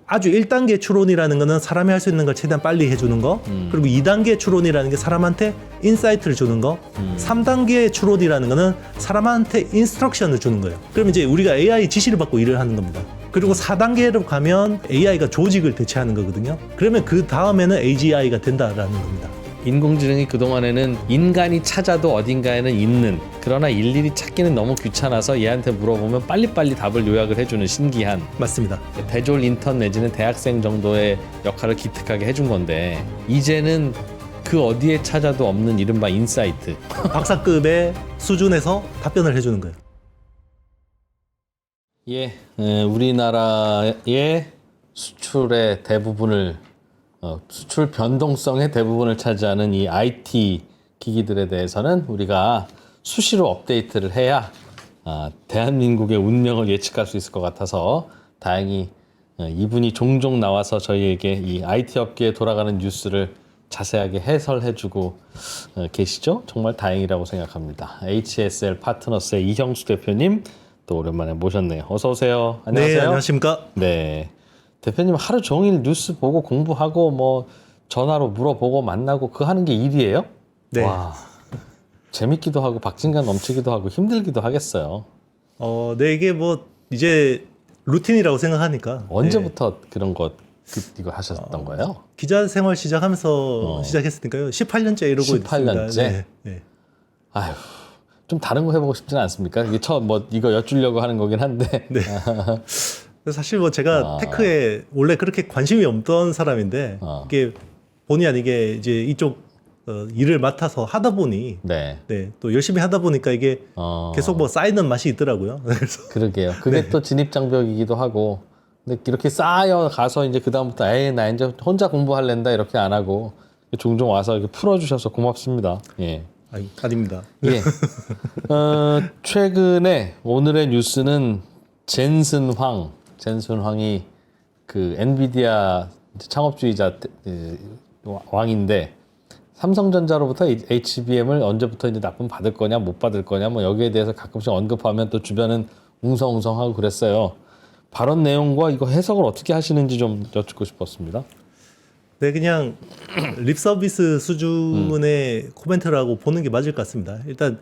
아주 1단계 추론이라는 거는 사람이 할 수 있는 걸 최대한 빨리 해주는 거, 그리고 2단계 추론이라는 게 사람한테 인사이트를 주는 거, 3단계 추론이라는 거는 사람한테 인스트럭션을 주는 거예요. 그러면 이제 우리가 AI 지시를 받고 일을 하는 겁니다. 그리고 4단계로 가면 AI가 조직을 대체하는 거거든요. 그러면 그 다음에는 AGI가 된다라는 겁니다. 인공지능이 그동안에는 인간이 찾아도 어딘가에는 있는, 그러나 일일이 찾기는 너무 귀찮아서 얘한테 물어보면 빨리빨리 답을 요약을 해주는 신기한, 맞습니다. 대졸 인턴 내지는 대학생 정도의 역할을 기특하게 해준 건데, 이제는 그 어디에 찾아도 없는 이른바 인사이트, 박사급의 수준에서 답변을 해주는 거예요. 우리나라의 수출의 대부분을 수출 변동성의 대부분을 차지하는 이 IT 기기들에 대해서는 우리가 수시로 업데이트를 해야 대한민국의 운명을 예측할 수 있을 것 같아서 다행히 이분이 종종 나와서 저희에게 이 IT 업계에 돌아가는 뉴스를 자세하게 해설해주고 계시죠? 정말 다행이라고 생각합니다. HSL 파트너스의 이형수 대표님 또 오랜만에 모셨네요. 어서 오세요. 안녕하세요. 네, 안녕하십니까? 네. 대표님 하루 종일 뉴스 보고 공부하고 뭐 전화로 물어보고 만나고 그거 하는 게 일이에요? 네. 와, 재밌기도 하고 박진감 넘치기도 하고 힘들기도 하겠어요. 네, 이게 뭐 이제 루틴이라고 생각하니까. 언제부터 그런 거 이거 하셨던 거예요? 기자 생활 시작하면서 시작했으니까요. 18년째 이러고 18년째? 있습니다. 네, 네. 아휴, 좀 다른 거 해보고 싶지는 않습니까? 이게 처음 뭐 이거 여쭈려고 하는 거긴 한데. 네. 사실 뭐 제가 테크에 원래 그렇게 관심이 없던 사람인데 이게 본의 아니게 이제 이쪽 일을 맡아서 하다 보니 네. 네, 또 열심히 하다 보니까 이게 계속 뭐 쌓이는 맛이 있더라고요. 그래서 그러게요. 그게 네. 또 진입장벽이기도 하고. 근데 이렇게 쌓여 가서 이제 그다음부터 에이 나 이제 혼자 공부할랜다 이렇게 안 하고 종종 와서 이렇게 풀어주셔서 고맙습니다. 예. 아닙니다. 예. 최근에 오늘의 뉴스는 젠슨 황이 그 엔비디아 창업주의자 왕인데 삼성전자로부터 HBM을 언제부터 이제 납품 받을 거냐 못 받을 거냐 뭐 여기에 대해서 가끔씩 언급하면 또 주변은 웅성웅성하고 그랬어요. 발언 내용과 이거 해석을 어떻게 하시는지 좀 여쭙고 싶었습니다. 네, 그냥 립 서비스 수준의 코멘트라고 보는 게 맞을 것 같습니다. 일단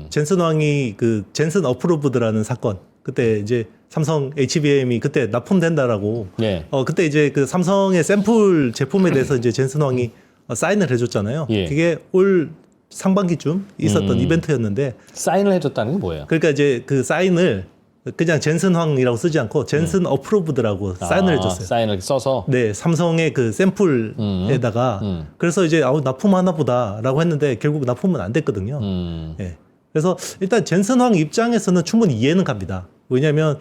젠슨 왕이 그 젠슨 어프로브드라는 사건, 그때 이제 삼성 HBM이 그때 납품된다라고, 예. 그때 이제 그 삼성의 샘플 제품에 대해서 이제 젠슨 왕이 사인을 해줬잖아요. 예. 그게 올 상반기쯤 있었던 이벤트였는데, 사인을 해줬다는 게 뭐예요? 그러니까 이제 그 사인을 그냥 젠슨 황이라고 쓰지 않고 젠슨 어프로브드라고 사인을 해줬어요. 사인을 써서. 네, 삼성의 그 샘플에다가 그래서 이제 납품하나 보다라고 했는데 결국 납품은 안 됐거든요. 네. 그래서 일단 젠슨 황 입장에서는 충분히 이해는 갑니다. 왜냐하면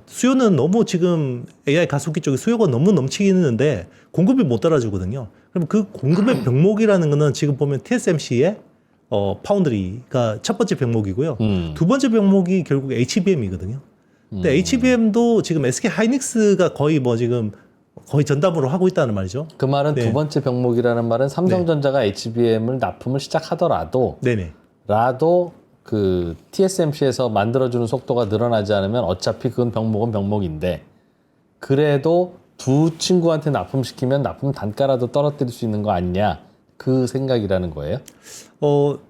수요는 너무 지금 AI 가속기 쪽에 수요가 너무 넘치는데 공급이 못 따라주거든요. 그럼 그 공급의 병목이라는 거는 지금 보면 TSMC의 파운드리가 첫 번째 병목이고요. 두 번째 병목이 결국 HBM이거든요. 근데 HBM도 지금 SK 하이닉스가 거의 뭐 지금 거의 전담으로 하고 있다는 말이죠. 그 말은 네. 두 번째 병목이라는 말은 삼성전자가 HBM을 납품을 시작하더라도 네네. 그 TSMC에서 만들어주는 속도가 늘어나지 않으면 어차피 그건 병목은 병목인데 그래도 두 친구한테 납품시키면 납품 단가라도 떨어뜨릴 수 있는 거 아니냐 그 생각이라는 거예요?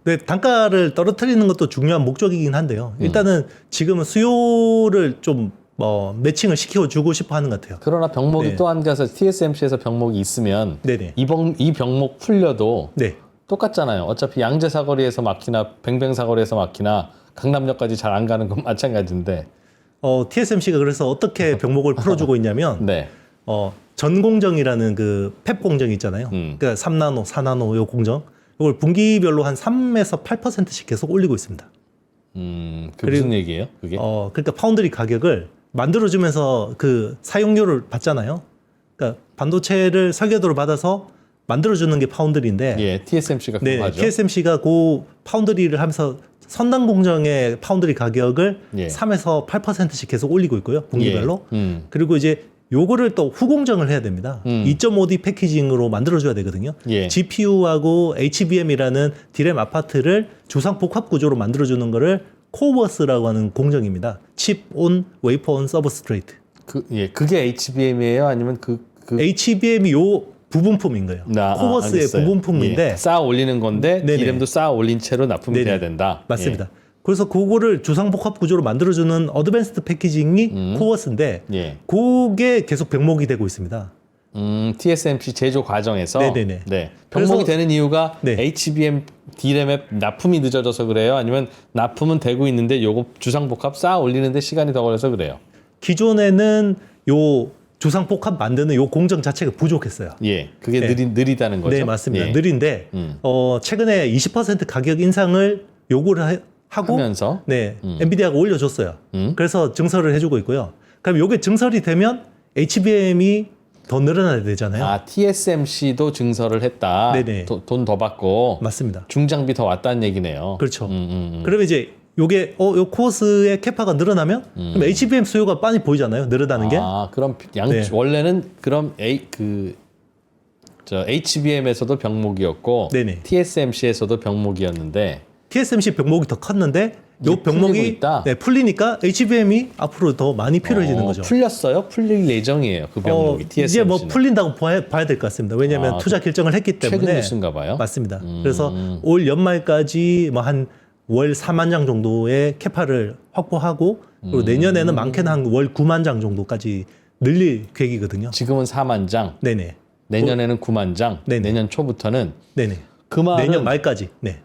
네, 단가를 떨어뜨리는 것도 중요한 목적이긴 한데요. 일단은 지금은 수요를 좀 매칭을 시켜주고 싶어 하는 것 같아요. 그러나 병목이 네. 또 한 가서 TSMC에서 병목이 있으면 네네. 이 병목 풀려도 네. 똑같잖아요. 어차피 양재 사거리에서 막히나 뱅뱅 사거리에서 막히나 강남역까지 잘 안 가는 건 마찬가지인데. TSMC가 그래서 어떻게 병목을 풀어주고 있냐면 네. 전공정이라는 그 팹 공정 있잖아요. 그러니까 3나노, 4나노 요 공정. 이걸 분기별로 한 3에서 8%씩 계속 올리고 있습니다. 그게 무슨 얘기예요? 그게? 그러니까 파운드리 가격을 만들어주면서 그 사용료를 받잖아요. 그러니까 반도체를 설계도를 받아서 만들어주는 게 파운드리인데. 예, TSMC가 그거 네, 하죠. TSMC가 그 파운드리를 하면서 선단 공정의 파운드리 가격을 예. 3에서 8%씩 계속 올리고 있고요. 분기별로. 예. 그리고 이제 요거를 또 후공정을 해야 됩니다. 2.5D 패키징으로 만들어줘야 되거든요. 예. GPU하고 HBM이라는 디램 아파트를 주상 복합 구조로 만들어주는 거를 코버스라고 하는 공정입니다. 칩 온 웨이퍼 온 서브스트레이트. 그게 HBM이에요? 아니면 HBM이 요 부분품인 거예요. 코버스의 알겠어요. 부분품인데 예. 쌓아 올리는 건데 네네. D램도 쌓아 올린 채로 납품이 네네. 돼야 된다. 맞습니다. 그래서 그거를 주상복합 구조로 만들어주는 어드밴스드 패키징이 코버스인데 예. 그게 계속 병목이 되고 있습니다. TSMC 제조 과정에서 네네네. 네. 병목이 그래서- 되는 이유가 네. HBM D램의 납품이 늦어져서 그래요? 아니면 납품은 되고 있는데 요거 주상복합 쌓아 올리는데 시간이 더 걸려서 그래요? 기존에는 요 주상복합 만드는 요 공정 자체가 부족했어요. 예. 그게 네. 느리다는 거죠? 네, 맞습니다. 예. 느린데 최근에 20% 가격 인상을 요구를 하고 하면서 네, 엔비디아가 올려줬어요. 그래서 증설을 해주고 있고요. 그럼 요게 증설이 되면 HBM이 더 늘어나야 되잖아요. TSMC도 증설을 했다. 네네. 돈 더 받고 맞습니다. 중장비 더 왔다는 얘기네요. 그렇죠. 그러면 이제 요게 요 코어스의 캐파가 늘어나면 그럼 HBM 수요가 빤히 보이잖아요. 늘어나는 게. 그럼 네. 원래는 그럼 HBM에서도 병목이었고 네네. TSMC에서도 병목이었는데 TSMC 병목이 더 컸는데 이제 요 병목이 풀리고 있다? 풀리니까 HBM이 앞으로 더 많이 필요해지는 거죠. 풀렸어요? 풀릴 예정이에요. 그 병목이 TSMC는. 이제 뭐 풀린다고 봐야 될 것 같습니다. 왜냐하면 투자 결정을 했기 때문에. 최근 뉴스인가 봐요. 맞습니다. 그래서 올 연말까지 뭐 한 월 4만 장 정도의 캐파를 확보하고 그리고 내년에는 많게는 한 월 9만 장 정도까지 늘릴 계획이거든요. 지금은 4만 장, 네네. 내년에는 9만 장, 네네. 내년 초부터는 네네. 그 말은 내년 말까지. 네.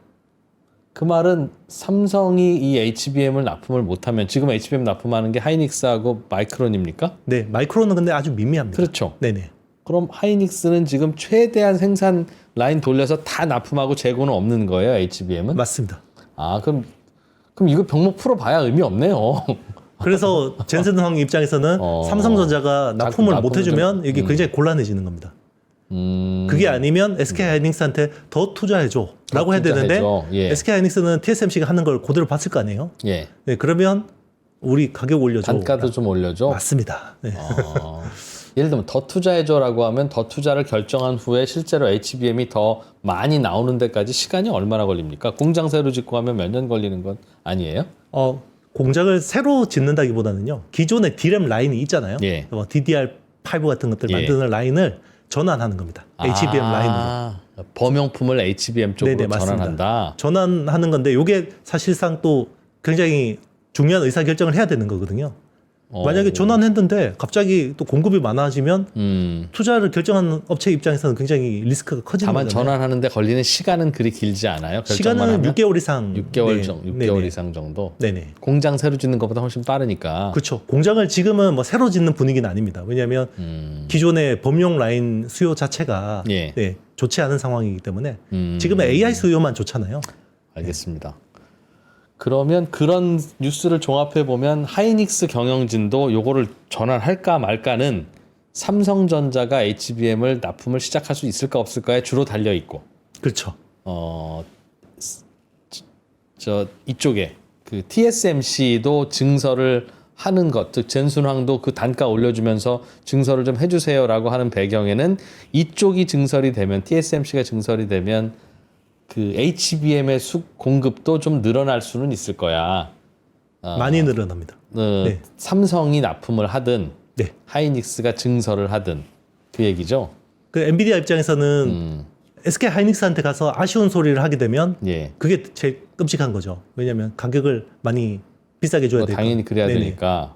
그 말은 삼성이 이 HBM을 납품을 못하면 지금 HBM 납품하는 게 하이닉스하고 마이크론입니까? 네. 마이크론은 근데 아주 미미합니다. 그렇죠. 네네. 그럼 하이닉스는 지금 최대한 생산 라인 돌려서 다 납품하고 재고는 없는 거예요, HBM은? 맞습니다. 그럼 이거 병목 풀어봐야 의미 없네요. 그래서 젠슨 황 입장에서는 삼성전자가 납품을 납품을 못 해주면 이게 굉장히 곤란해지는 겁니다. 그게 아니면 SK 하이닉스한테 더 투자해줘라고 해야 되는데 투자해줘. 예. SK 하이닉스는 TSMC가 하는 걸 그대로 봤을 거 아니에요. 예. 네, 그러면 우리 가격 올려줘. 단가도 좀 올려줘. 맞습니다. 네. 예를 들면 더 투자해줘라고 하면 더 투자를 결정한 후에 실제로 HBM이 더 많이 나오는 데까지 시간이 얼마나 걸립니까? 공장 새로 짓고 하면 몇 년 걸리는 건 아니에요? 공장을 새로 짓는다기보다는요. 기존의 D램 라인이 있잖아요. 예. 뭐 DDR5 같은 것들 예. 만드는 라인을 전환하는 겁니다. HBM 라인으로. 범용품을 HBM 쪽으로 네네, 맞습니다. 전환한다. 전환하는 건데 이게 사실상 또 굉장히 중요한 의사결정을 해야 되는 거거든요. 만약에 전환했는데 갑자기 또 공급이 많아지면 투자를 결정하는 업체 입장에서는 굉장히 리스크가 커지는 다만 거잖아요. 전환하는데 걸리는 시간은 그리 길지 않아요. 결정만 시간은 하면? 6개월 이상. 6개월, 네. 6개월 네네. 이상 정도. 네네. 공장 새로 짓는 것보다 훨씬 빠르니까. 그렇죠. 공장을 지금은 뭐 새로 짓는 분위기는 아닙니다. 왜냐하면 기존의 범용 라인 수요 자체가 예. 네, 좋지 않은 상황이기 때문에 지금은 AI 수요만 좋잖아요. 알겠습니다. 그러면 그런 뉴스를 종합해 보면 하이닉스 경영진도 요거를 전환할까 말까는 삼성전자가 HBM을 납품을 시작할 수 있을까 없을까에 주로 달려 있고, 그렇죠. 이쪽에 그 TSMC도 증설을 하는 것, 즉 젠순황도 그 단가 올려주면서 증설을 좀 해주세요라고 하는 배경에는 이쪽이 증설이 되면 TSMC가 증설이 되면 그 HBM의 공급도 좀 늘어날 수는 있을 거야. 많이 늘어납니다. 네. 삼성이 납품을 하든 네. 하이닉스가 증설을 하든 그 얘기죠. 그 엔비디아 입장에서는 SK 하이닉스한테 가서 아쉬운 소리를 하게 되면 예. 그게 제일 끔찍한 거죠. 왜냐하면 가격을 많이 비싸게 줘야 되니까. 당연히 그래야 네네. 되니까.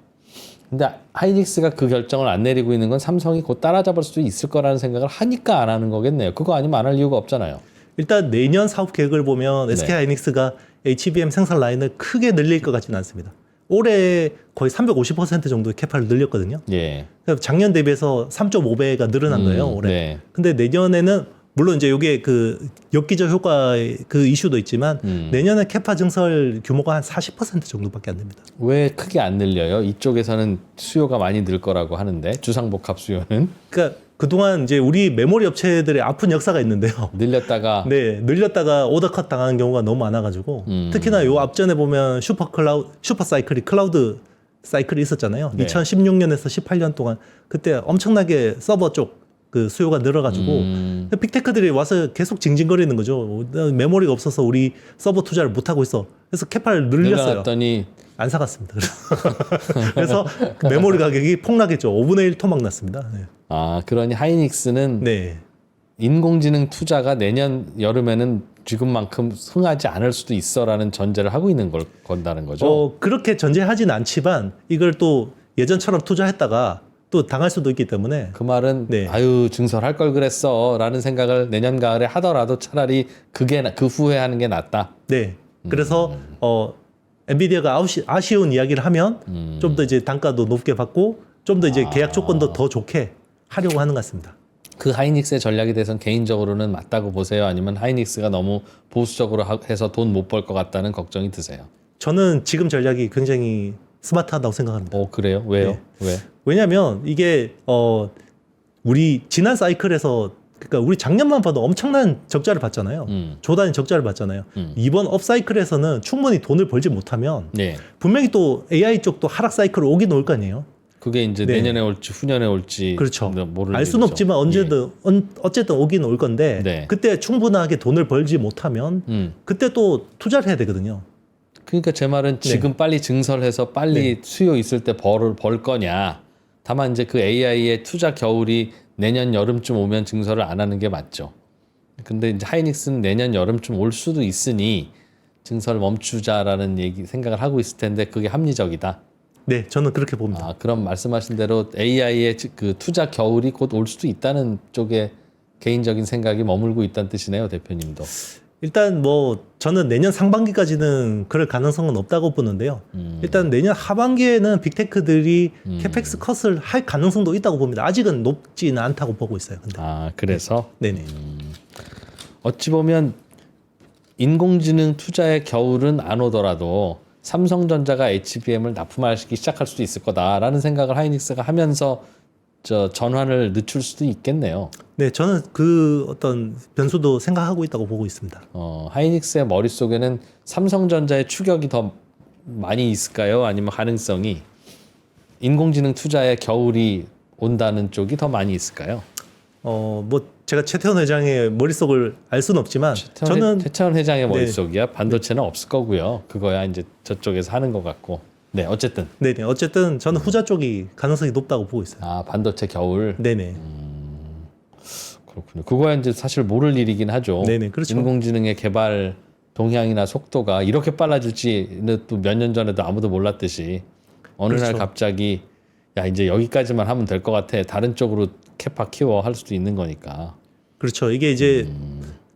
근데 하이닉스가 그 결정을 안 내리고 있는 건 삼성이 곧 따라잡을 수도 있을 거라는 생각을 하니까 안 하는 거겠네요. 그거 아니면 안 할 이유가 없잖아요. 일단 내년 사업 계획을 보면 SK 네. 하이닉스가 HBM 생산 라인을 크게 늘릴 것 같지는 않습니다. 올해 거의 350% 정도의 캐파를 늘렸거든요. 예. 그래서 작년 대비해서 3.5배가 늘어난 거예요, 올해. 네. 근데 내년에는 물론 이제 이게 그 엽기적 효과의 그 이슈도 있지만 내년에 캐파 증설 규모가 한 40% 정도밖에 안 됩니다. 왜 크게 안 늘려요? 이쪽에서는 수요가 많이 늘 거라고 하는데 주상복합 수요는 그러니까 그동안 이제 우리 메모리 업체들의 아픈 역사가 있는데요. 늘렸다가 네, 늘렸다가 오더컷 당하는 경우가 너무 많아가지고 특히나 요 앞전에 보면 슈퍼 사이클이 클라우드 사이클이 있었잖아요. 네. 2016년에서 18년 동안 그때 엄청나게 서버 쪽 그 수요가 늘어가지고 빅테크들이 와서 계속 징징거리는 거죠. 메모리가 없어서 우리 서버 투자를 못 하고 있어. 그래서 캐파를 늘렸어요. 늘려놨더니 안 사갔습니다. 그래서 그 메모리 가격이 폭락했죠. 5분의 1 토막 났습니다. 네. 아 그러니 하이닉스는 네. 인공지능 투자가 내년 여름에는 지금만큼 흥하지 않을 수도 있어라는 전제를 하고 있는 걸 건다는 거죠. 그렇게 전제하진 않지만 이걸 또 예전처럼 투자했다가 또 당할 수도 있기 때문에 그 말은 네. 아유 증설할 걸 그랬어라는 생각을 내년 가을에 하더라도 차라리 그 후에 하는 게 낫다. 네. 그래서 엔비디아가 아쉬운 이야기를 하면 좀 더 이제 단가도 높게 받고 좀 더 이제 계약 조건도 더 좋게 하려고 하는 것 같습니다. 그 하이닉스의 전략에 대해서는 개인적으로는 맞다고 보세요? 아니면 하이닉스가 너무 보수적으로 해서 돈 못 벌 것 같다는 걱정이 드세요? 저는 지금 전략이 굉장히 스마트하다고 생각합니다. 그래요? 왜요? 네. 왜? 왜냐하면 이게 우리 지난 사이클에서 그러니까 우리 작년만 봐도 엄청난 적자를 봤잖아요. 조 단위 적자를 봤잖아요. 이번 업 사이클에서는 충분히 돈을 벌지 못하면 네. 분명히 또 AI 쪽도 하락 사이클 오긴 올 거 아니에요. 그게 이제 네. 내년에 올지 후년에 올지 그렇죠. 모를 알 수는 일이죠. 없지만 언제든 어쨌든 오긴 올 건데 네. 그때 충분하게 돈을 벌지 못하면 그때 또 투자를 해야 되거든요. 그러니까 제 말은 지금 빨리 증설해서 빨리 수요 있을 때 벌 거냐. 다만 이제 그 AI의 투자 겨울이 내년 여름쯤 오면 증설을 안 하는 게 맞죠. 근데 이제 하이닉스는 내년 여름쯤 올 수도 있으니 증설 멈추자라는 생각을 하고 있을 텐데 그게 합리적이다. 네, 저는 그렇게 봅니다. 아, 그럼 말씀하신 대로 AI의 그 투자 겨울이 곧 올 수도 있다는 쪽에 개인적인 생각이 머물고 있다는 뜻이네요, 대표님도. 일단 뭐 저는 내년 상반기까지는 그럴 가능성은 없다고 보는데요. 일단 내년 하반기에는 빅테크들이 캐펙스 컷을 할 가능성도 있다고 봅니다. 아직은 높지는 않다고 보고 있어요. 근데. 아, 그래서 네네. 어찌 보면 인공지능 투자의 겨울은 안 오더라도 삼성전자가 HBM을 납품하기 시작할 수도 있을 거다라는 생각을 하이닉스가 하면서 전환을 늦출 수도 있겠네요. 네, 저는 그 어떤 변수도 생각하고 있다고 보고 있습니다. 하이닉스의 머릿속에는 삼성전자의 추격이 더 많이 있을까요? 아니면 가능성이 인공지능 투자의 겨울이 온다는 쪽이 더 많이 있을까요? 뭐 제가 최태원 회장의 머릿속을 알 수는 없지만 저는 최태원 회장의 머릿속이야. 반도체는 없을 거고요. 그거야 이제 저쪽에서 하는 것 같고. 네, 어쨌든. 네네. 어쨌든 저는 후자 쪽이 가능성이 높다고 보고 있어요. 아, 반도체 겨울. 네네. 그렇군요. 그거야 이제 사실 모를 일이긴 하죠. 네네, 그렇죠. 인공지능의 개발 동향이나 속도가 이렇게 빨라질지는 또 몇 년 전에도 아무도 몰랐듯이 어느 날 그렇죠. 갑자기 야 이제 여기까지만 하면 될 것 같아. 다른 쪽으로 캐파 키워 할 수도 있는 거니까. 그렇죠. 이게 이제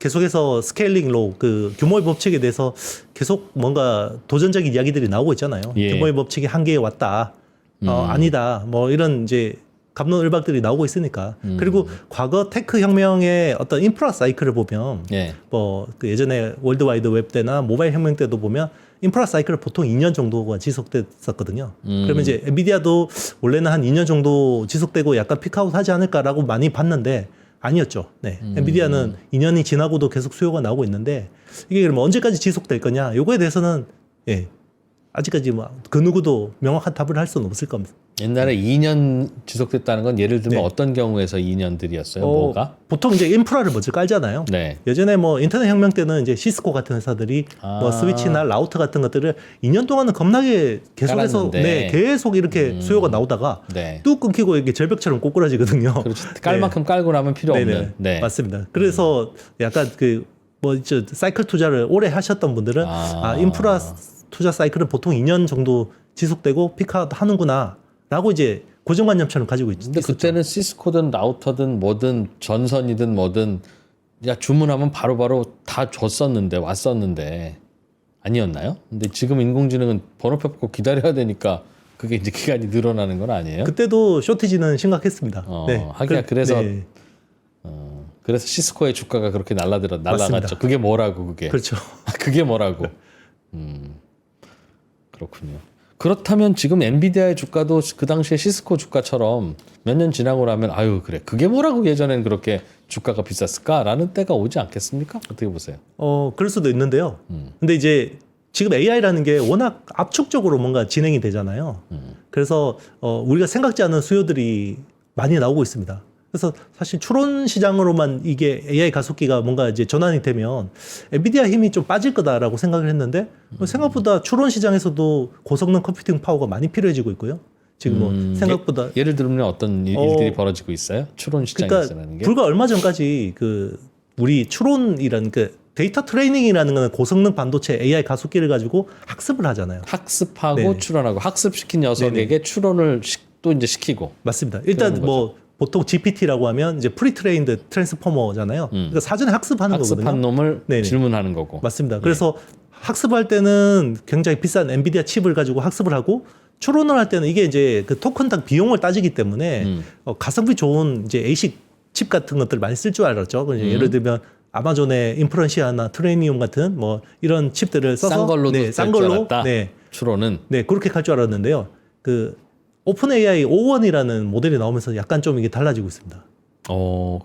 계속해서 스케일링 로 그 규모의 법칙에 대해서 계속 뭔가 도전적인 이야기들이 나오고 있잖아요. 예. 규모의 법칙이 한계에 왔다. 아니다. 뭐 이런 이제 갑론을박들이 나오고 있으니까. 그리고 과거 테크 혁명의 어떤 인프라 사이클을 보면 예. 뭐그 예전에 월드와이드 웹 때나 모바일 혁명 때도 보면 인프라 사이클을 보통 2년 정도가 지속됐었거든요. 그러면 이제 엔비디아도 원래는 한 2년 정도 지속되고 약간 피크아웃 하지 않을까라고 많이 봤는데 아니었죠. 네. 엔비디아는 2년이 지나고도 계속 수요가 나오고 있는데 이게 그러면 언제까지 지속될 거냐? 요거에 대해서는 아직까지 뭐 그 누구도 명확한 답을 할 수는 없을 겁니다. 옛날에 2년 지속됐다는 건 예를 들면 네. 어떤 경우에서 2년들이었어요? 뭐가? 보통 이제 인프라를 먼저 깔잖아요. 네. 예전에 뭐 인터넷 혁명 때는 이제 시스코 같은 회사들이 뭐 스위치나 라우터 같은 것들을 2년 동안은 겁나게 계속해서 깔았는데. 계속 이렇게 수요가 나오다가 네. 뚝 끊기고 이게 절벽처럼 꼬꾸라지거든요. 그렇지. 깔 만큼 깔고 나면 필요 네네. 없는. 네. 맞습니다. 그래서 약간 사이클 투자를 오래 하셨던 분들은 인프라 투자 사이클은 보통 2년 정도 지속되고 피크아웃 하는구나라고 이제 고정관념처럼 가지고 있죠. 근데 그때는 시스코든 라우터든 뭐든 전선이든 뭐든 야 주문하면 바로바로 다 줬었는데 왔었는데 아니었나요? 근데 지금 인공지능은 번호표 받고 기다려야 되니까 그게 이제 기간이 늘어나는 건 아니에요? 그때도 쇼티지는 심각했습니다. 하기야 그래서 네. 그래서 시스코의 주가가 그렇게 날라갔죠. 맞습니다. 그게 뭐라고 그게? 그렇죠. 그게 뭐라고? 그렇군요. 그렇다면 지금 엔비디아의 주가도 그 당시에 시스코 주가처럼 몇 년 지나고 나면 아유 그래 그게 뭐라고 예전엔 그렇게 주가가 비쌌을까라는 때가 오지 않겠습니까? 어떻게 보세요? 그럴 수도 있는데요. 근데 이제 지금 AI라는 게 워낙 압축적으로 뭔가 진행이 되잖아요. 그래서 우리가 생각지 않은 수요들이 많이 나오고 있습니다. 그래서 사실 추론 시장으로만 이게 AI 가속기가 뭔가 이제 전환이 되면 엔비디아 힘이 좀 빠질 거다라고 생각을 했는데 생각보다 추론 시장에서도 고성능 컴퓨팅 파워가 많이 필요해지고 있고요. 지금 뭐 생각보다 예를 들면 어떤 일들이 벌어지고 있어요? 추론 시장에서라는 그러니까 게 불과 얼마 전까지 그 우리 추론이라는 그 데이터 트레이닝이라는 거는 고성능 반도체 AI 가속기를 가지고 학습을 하잖아요. 학습하고 네네. 추론하고 학습시킨 녀석에게 추론을 또 이제 시키고 맞습니다. 일단 뭐 보통 GPT라고 하면 이제 프리트레인드 트랜스포머잖아요. 그러니까 사전에 학습하는 학습한 거거든요. 놈을 네네. 질문하는 거고. 맞습니다. 그래서 학습할 때는 굉장히 비싼 엔비디아 칩을 가지고 학습을 하고 추론을 할 때는 이게 이제 그 토큰당 비용을 따지기 때문에 가성비 좋은 이제 ASIC 칩 같은 것들 많이 쓸 줄 알았죠. 예를 들면 아마존의 인프런시아나 트레니움 같은 뭐 이런 칩들을 써서 싼 걸로도 싼 걸로 네. 추론은 그렇게 갈 줄 알았는데요. 그 오픈 AI 5원이라는 모델이 나오면서 약간 좀 이게 달라지고 있습니다.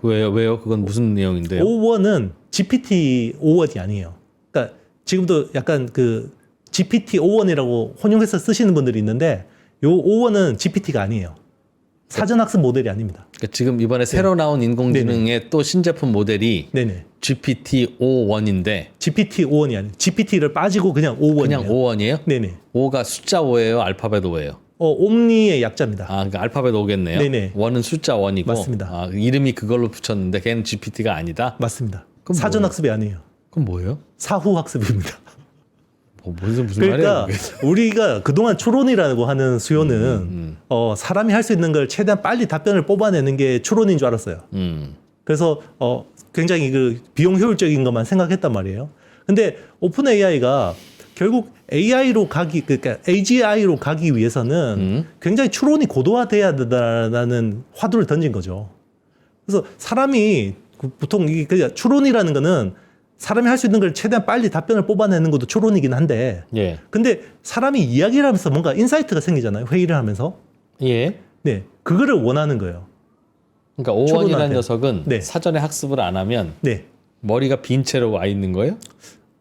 왜요? 그건 무슨 내용인데요? 5원은 GPT 5원이 아니에요. 그러니까 지금도 약간 그 GPT 5원이라고 혼용해서 쓰시는 분들이 있는데 요 5원은 GPT가 아니에요. 사전학습 모델이 아닙니다. 그러니까 지금 이번에 새로 나온 인공지능의 또 신제품 모델이 네네. GPT-5원인데 GPT 5원이 아니에요. GPT를 빠지고 그냥 5원이에요. 그냥 5원이에요? 네네. 5가 숫자 5예요? 알파벳 5예요? 옴니의 약자입니다. 그러니까 알파벳 5겠네요. 네네. 1은 숫자 1이고 맞습니다. 이름이 그걸로 붙였는데 걔는 GPT가 아니다? 맞습니다. 그럼 사전학습이 아니에요. 그럼 뭐예요? 사후학습입니다. 무슨 그러니까 말이에요? 우리가 그동안 추론이라고 하는 수요는 사람이 할 수 있는 걸 최대한 빨리 답변을 뽑아내는 게 추론인 줄 알았어요. 그래서 굉장히 그 비용 효율적인 것만 생각했단 말이에요. 근데 오픈 AI가 결국 AI로 그러니까 AGI로 가기 위해서는 굉장히 추론이 고도화돼야 된다는 화두를 던진 거죠. 그래서 사람이 보통 이게 그냥 추론이라는 거는 사람이 할 수 있는 걸 최대한 빨리 답변을 뽑아내는 것도 추론이긴 한데, 예. 근데 사람이 이야기를 하면서 뭔가 인사이트가 생기잖아요. 회의를 하면서. 예. 네, 그거를 원하는 거예요. 그러니까 5원이라는 추론한테. 녀석은 네. 사전에 학습을 안 하면 네. 머리가 빈 채로 와 있는 거예요?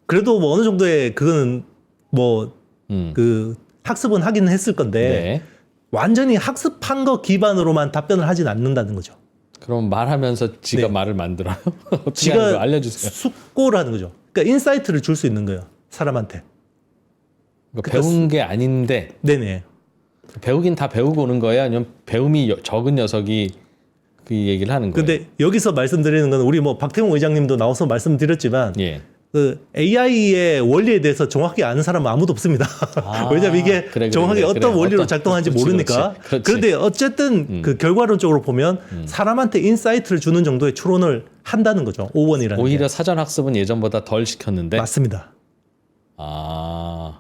그래도 뭐 어느 정도의 그거는 뭐 그 학습은 하긴 했을 건데 네. 완전히 학습한 거 기반으로만 답변을 하진 않는다는 거죠. 그럼 말하면서 지가 네. 말을 만들어요? 어떻게 하는 거예요? 알려주세요. 숙고를 하는 거죠. 그러니까 인사이트를 줄 수 있는 거예요. 사람한테. 그러니까 배운 게 아닌데 네네. 배우긴 다 배우고 오는 거예요? 아니면 배움이 적은 녀석이 그 얘기를 하는 거예요? 근데 여기서 말씀드리는 건 우리 뭐 박태웅 의장님도 나와서 말씀드렸지만 예. 그 AI의 원리에 대해서 정확히 아는 사람은 아무도 없습니다. 왜냐하면 이게 정확히 어떤 원리로 작동하는지 모르니까. 그렇지. 그런데 어쨌든 그 결과론적으로 보면 사람한테 인사이트를 주는 정도의 추론을 한다는 거죠. 5원이라는 오히려 게. 사전 학습은 예전보다 덜 시켰는데. 맞습니다.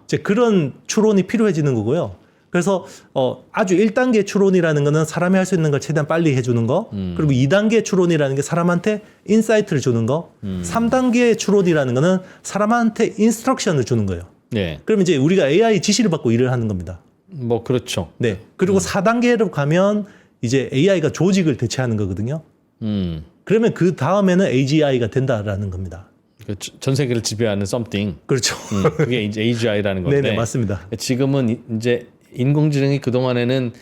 이제 그런 추론이 필요해지는 거고요. 그래서 아주 1단계 추론이라는 거는 사람이 할 수 있는 걸 최대한 빨리 해주는 거. 그리고 2단계 추론이라는 게 사람한테 인사이트를 주는 거. 3단계 추론이라는 거는 사람한테 인스트럭션을 주는 거예요. 네. 그러면 이제 우리가 AI 지시를 받고 일을 하는 겁니다. 뭐 그렇죠. 네. 그리고 4단계로 가면 이제 AI가 조직을 대체하는 거거든요. 그러면 그 다음에는 AGI가 된다라는 겁니다. 전 세계를 지배하는 something. 그렇죠. 그게 이제 AGI라는 건데. 네네, 맞습니다. 지금은 이제 인공지능이 그동안에는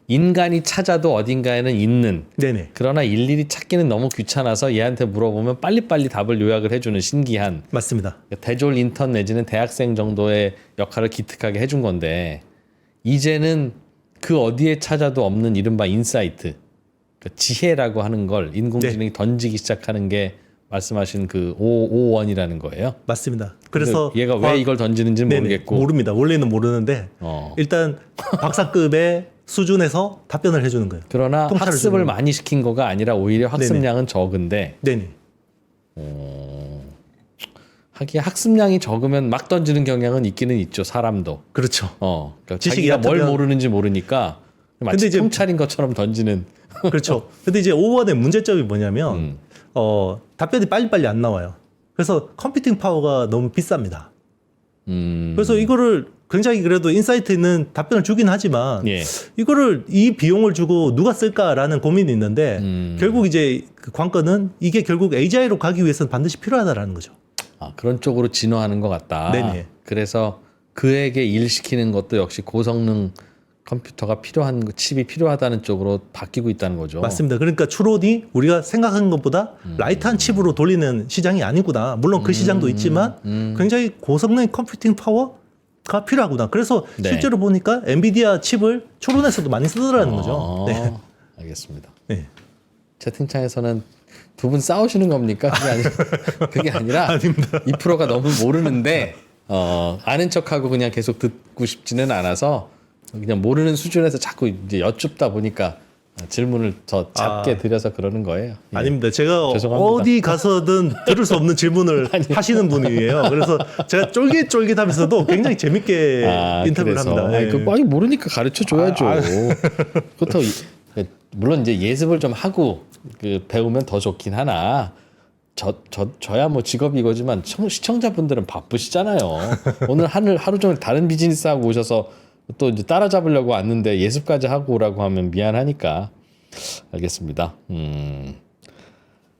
인간이 찾아도 어딘가에는 있는. 네네. 그러나 일일이 찾기는 너무 귀찮아서 얘한테 물어보면 빨리빨리 답을 요약을 해주는 신기한. 맞습니다. 대졸 인턴 내지는 대학생 정도의 역할을 기특하게 해준 건데 이제는 그 어디에 찾아도 없는 이른바 인사이트, 그 지혜라고 하는 걸 인공지능이 던지기 시작하는 게 말씀하신 그 5원이라는 거예요. 맞습니다. 그래서 얘가 왜 이걸 던지는지는 네네, 모르겠고 모릅니다. 원래는 모르는데 일단 박사급의 수준에서 답변을 해주는 거예요. 그러나 통찰을 학습을 주는 많이 시킨 거가 아니라 오히려 학습량은 적은데 네네. 하기야 학습량이 적으면 막 던지는 경향은 있기는 있죠. 사람도. 그렇죠. 그러니까 지식이 자기가 뭘 얕으면- 모르는지 모르니까 마치 근데 이제- 통찰인 것처럼 던지는. 그렇죠. 근데 이제 5원의 문제점이 뭐냐면 답변이 빨리빨리 안 나와요. 그래서 컴퓨팅 파워가 너무 비쌉니다. 그래서 이거를 굉장히 그래도 인사이트 있는 답변을 주긴 하지만 예. 이거를 이 비용을 주고 누가 쓸까라는 고민이 있는데 결국 이제 그 관건은 이게 결국 AGI로 가기 위해서는 반드시 필요하다라는 거죠. 그런 쪽으로 진화하는 것 같다. 네네. 그래서 그에게 일 시키는 것도 역시 고성능 컴퓨터가 필요한 칩이 필요하다는 쪽으로 바뀌고 있다는 거죠. 맞습니다. 그러니까 추론이 우리가 생각한 것보다 라이트한 칩으로 돌리는 시장이 아니구나. 물론 그 시장도 있지만 굉장히 고성능 컴퓨팅 파워가 필요하구나. 그래서 네. 실제로 보니까 엔비디아 칩을 추론에서도 많이 쓰더라는 거죠. 네. 알겠습니다. 네. 채팅창에서는 두 분 싸우시는 겁니까? 그게 아니라 아닙니다. 이 프로가 너무 모르는데 아는 척하고 그냥 계속 듣고 싶지는 않아서 그냥 모르는 수준에서 자꾸 이제 여쭙다 보니까 질문을 더 잡게 드려서 그러는 거예요. 예. 아닙니다. 제가 죄송합니다. 어디 가서든 들을 수 없는 질문을 하시는 분이에요. 그래서 제가 쫄깃쫄깃하면서도 굉장히 재밌게 인터뷰를 그래서. 합니다. 예. 아니 모르니까 가르쳐 줘야죠. 그렇다고 물론 이제 예습을 좀 하고 배우면 더 좋긴 하나. 저야 뭐 직업이 이거지만 시청자분들은 바쁘시잖아요. 오늘 하루 종일 다른 비즈니스 하고 오셔서 또 이제 따라잡으려고 왔는데 예습까지 하고 오라고 하면 미안하니까. 알겠습니다.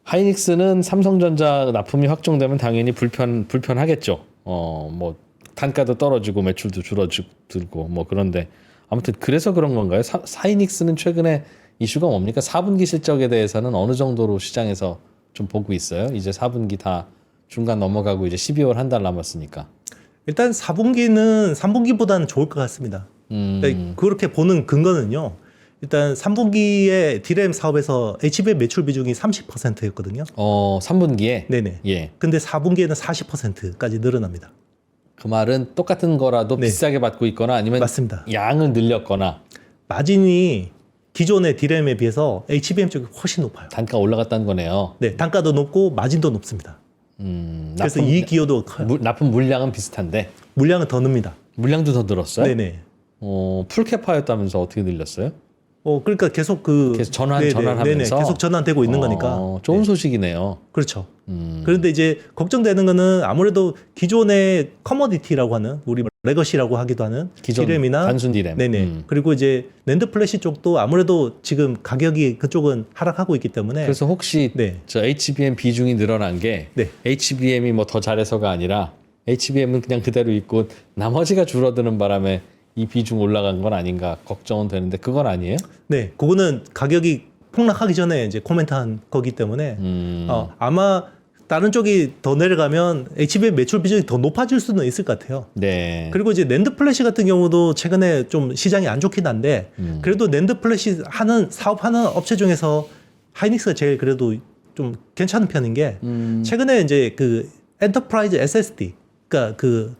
하이닉스는 삼성전자 납품이 확정되면 당연히 불편하겠죠. 뭐 단가도 떨어지고 매출도 줄어들고 뭐 그런데 아무튼 그래서 그런 건가요? 하이닉스는 최근에 이슈가 뭡니까? 4분기 실적에 대해서는 어느 정도로 시장에서 좀 보고 있어요? 이제 4분기 다 중간 넘어가고 이제 12월 한 달 남았으니까. 일단 4분기는 3분기보다는 좋을 것 같습니다. 그렇게 보는 근거는요. 일단 3분기에 D램 사업에서 HBM 매출 비중이 30%였거든요. 3분기에? 네네. 예. 근데 4분기에는 40%까지 늘어납니다. 그 말은 똑같은 거라도 네. 비싸게 받고 있거나 아니면 맞습니다. 양을 늘렸거나 마진이 기존의 D램에 비해서 HBM 쪽이 훨씬 높아요. 단가 올라갔다는 거네요. 네, 단가도 높고 마진도 높습니다. 그래서 이익 기여도 커요. 납품 물량은 비슷한데 물량은 더 늡니다. 물량도 더 늘었어요? 네네. 풀캐파였다면서 어떻게 늘렸어요? 그러니까 계속 계속 전환하면서 계속 전환되고 있는 거니까. 좋은 소식이네요. 그렇죠. 그런데 이제 걱정되는 거는 아무래도 기존의 커머디티라고 하는 우리 레거시라고 하기도 하는 기존 D램이나 단순 D램. 네네. 그리고 이제 낸드 플래시 쪽도 아무래도 지금 가격이 그쪽은 하락하고 있기 때문에 그래서 혹시 네. 저 HBM 비중이 늘어난 게 네. HBM이 뭐 더 잘해서가 아니라 HBM은 그냥 그대로 있고 나머지가 줄어드는 바람에 이 비중 올라간 건 아닌가 걱정은 되는데 그건 아니에요? 네, 그거는 가격이 폭락하기 전에 이제 코멘트한 거기 때문에 아마 다른 쪽이 더 내려가면 HBM 매출 비중이 더 높아질 수는 있을 것 같아요. 네. 그리고 이제 낸드 플래시 같은 경우도 최근에 좀 시장이 안 좋긴 한데 그래도 낸드 플래시 사업하는 업체 중에서 하이닉스가 제일 그래도 좀 괜찮은 편인 게 최근에 이제 그 엔터프라이즈 SSD 그러니까 그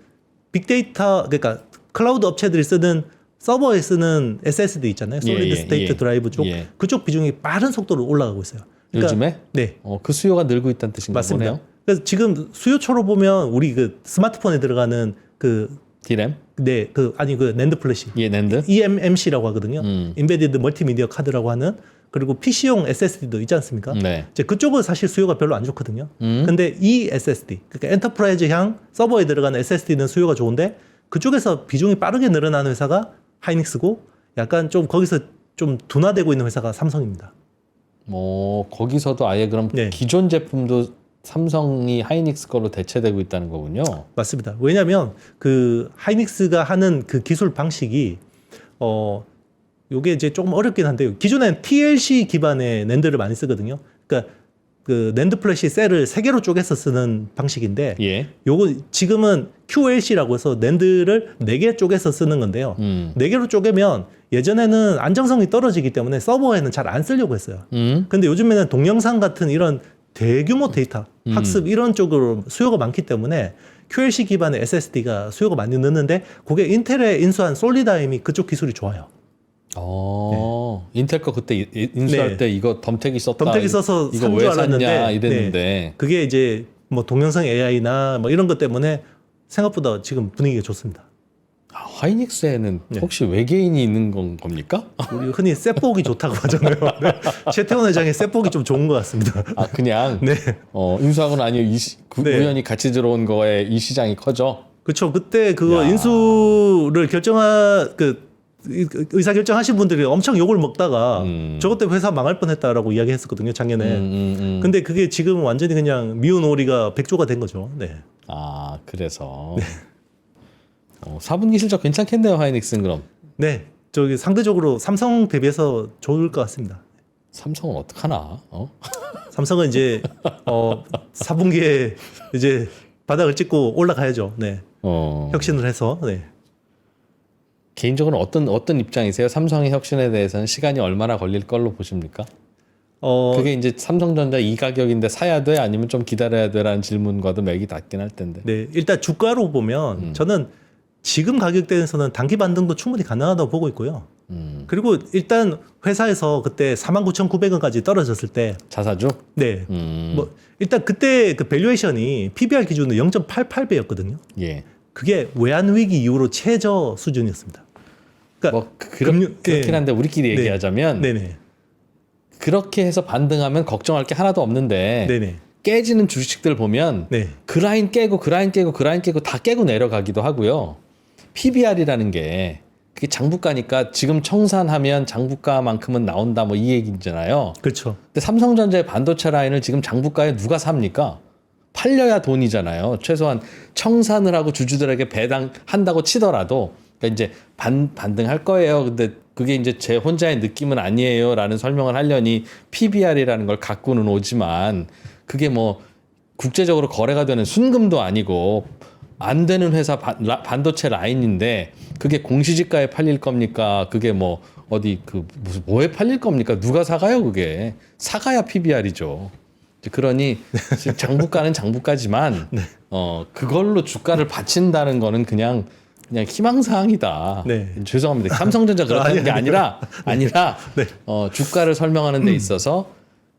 빅데이터 그러니까 클라우드 업체들이 쓰는 서버에 쓰는 SSD 있잖아요. 솔리드 스테이트 드라이브 쪽 그쪽 비중이 빠른 속도로 올라가고 있어요. 그러니까, 요즘에? 네. 그 수요가 늘고 있다는 뜻인가 맞습니다. 보네요. 그래서 지금 수요처로 보면 우리 그 스마트폰에 들어가는 그 D램? 네, 그 낸드 플래시. 낸드? eMMC라고 하거든요. 인베디드 멀티미디어 카드라고 하는 그리고 PC용 SSD도 있지 않습니까? 네. 이제 그쪽은 사실 수요가 별로 안 좋거든요. 근데 이 SSD, 그러니까 엔터프라이즈향 서버에 들어가는 SSD는 수요가 좋은데 그쪽에서 비중이 빠르게 늘어나는 회사가 하이닉스고 약간 좀 거기서 좀 둔화되고 있는 회사가 삼성입니다. 거기서도 아예 그럼 네. 기존 제품도 삼성이 하이닉스 걸로 대체되고 있다는 거군요. 맞습니다. 왜냐하면 그 하이닉스가 하는 그 기술 방식이 요게 이제 조금 어렵긴 한데요. 기존엔 TLC 기반의 낸드를 많이 쓰거든요. 그러니까 그 낸드 플래시 셀을 3개로 쪼개서 쓰는 방식인데 예. 요거 지금은 QLC라고 해서 낸드를 4개 쪼개서 쓰는 건데요. 4개로 쪼개면 예전에는 안정성이 떨어지기 때문에 서버에는 잘 안 쓰려고 했어요. 근데 요즘에는 동영상 같은 이런 대규모 데이터 학습 이런 쪽으로 수요가 많기 때문에 QLC 기반의 SSD가 수요가 많이 늦는데 그게 인텔에 인수한 솔리다임이 그쪽 기술이 좋아요. 인텔 거 그때 인수할 네. 때 이거 덤택이 썼다. 덤택이 써서 이거 산 왜 줄 샀냐 알았는데 이랬는데. 네. 그게 이제 뭐 동영상 AI나 뭐 이런 것 때문에 생각보다 지금 분위기가 좋습니다. 하이닉스에는 혹시 외계인이 있는 겁니까? 우리 흔히 셋복이 좋다고 하잖아요. 네. 최태원 회장의 셋복이 좀 좋은 것 같습니다. 그냥 네. 인수하고는 아니고 네. 우연히 같이 들어온 거에 이 시장이 커져. 그렇죠. 그때 그거 야. 인수를 의사 결정하신 분들이 엄청 욕을 먹다가 저것 때문에 회사 망할 뻔했다라고 이야기했었거든요 작년에. 근데 그게 지금 완전히 그냥 미운 오리가 백조가 된 거죠. 네. 그래서 4분기 실적 괜찮겠네요 하이닉스는 그럼. 네. 저기 상대적으로 삼성 대비해서 좋을 것 같습니다. 삼성은 어떡하나? 삼성은 이제 4분기에 이제 바닥을 찍고 올라가야죠. 네. 혁신을 해서. 네. 개인적으로 어떤 입장이세요? 삼성의 혁신에 대해서는 시간이 얼마나 걸릴 걸로 보십니까? 그게 이제 삼성전자 이 가격인데 사야 돼? 아니면 좀 기다려야 돼라는 질문과도 맥이 닿긴 할 텐데. 네. 일단 주가로 보면 저는 지금 가격대에서는 단기 반등도 충분히 가능하다고 보고 있고요. 그리고 일단 회사에서 그때 49,900원까지 떨어졌을 때 자사주? 네. 뭐 일단 그때 그 밸류에이션이 PBR 기준으로 0.88배였거든요. 예. 그게 외환 위기 이후로 최저 수준이었습니다. 그러니까 뭐 그렇긴 한데 우리끼리 네. 얘기하자면 네네. 그렇게 해서 반등하면 걱정할 게 하나도 없는데 네네. 깨지는 주식들 보면 네. 그 라인 깨고 다 깨고 내려가기도 하고요. PBR이라는 게 그게 장부가니까 지금 청산하면 장부가만큼은 나온다 뭐 이 얘기잖아요. 그렇죠. 근데 삼성전자의 반도체 라인을 지금 장부가에 누가 삽니까? 팔려야 돈이잖아요. 최소한 청산을 하고 주주들에게 배당한다고 치더라도 그러니까 이제 반등할 거예요. 근데 그게 이제 제 혼자의 느낌은 아니에요라는 설명을 하려니 PBR이라는 걸 갖고는 오지만 그게 뭐 국제적으로 거래가 되는 순금도 아니고 안 되는 회사 반도체 라인인데 그게 공시지가에 팔릴 겁니까? 그게 뭐 어디 무슨 뭐에 팔릴 겁니까? 누가 사가요? 그게 사가야 PBR이죠. 그러니 지금 장부가는 장부가지만 네. 그걸로 주가를 받친다는 거는 그냥 희망사항이다. 네. 죄송합니다. 삼성전자 그렇다는 게 아니라 네. 주가를 설명하는 데 있어서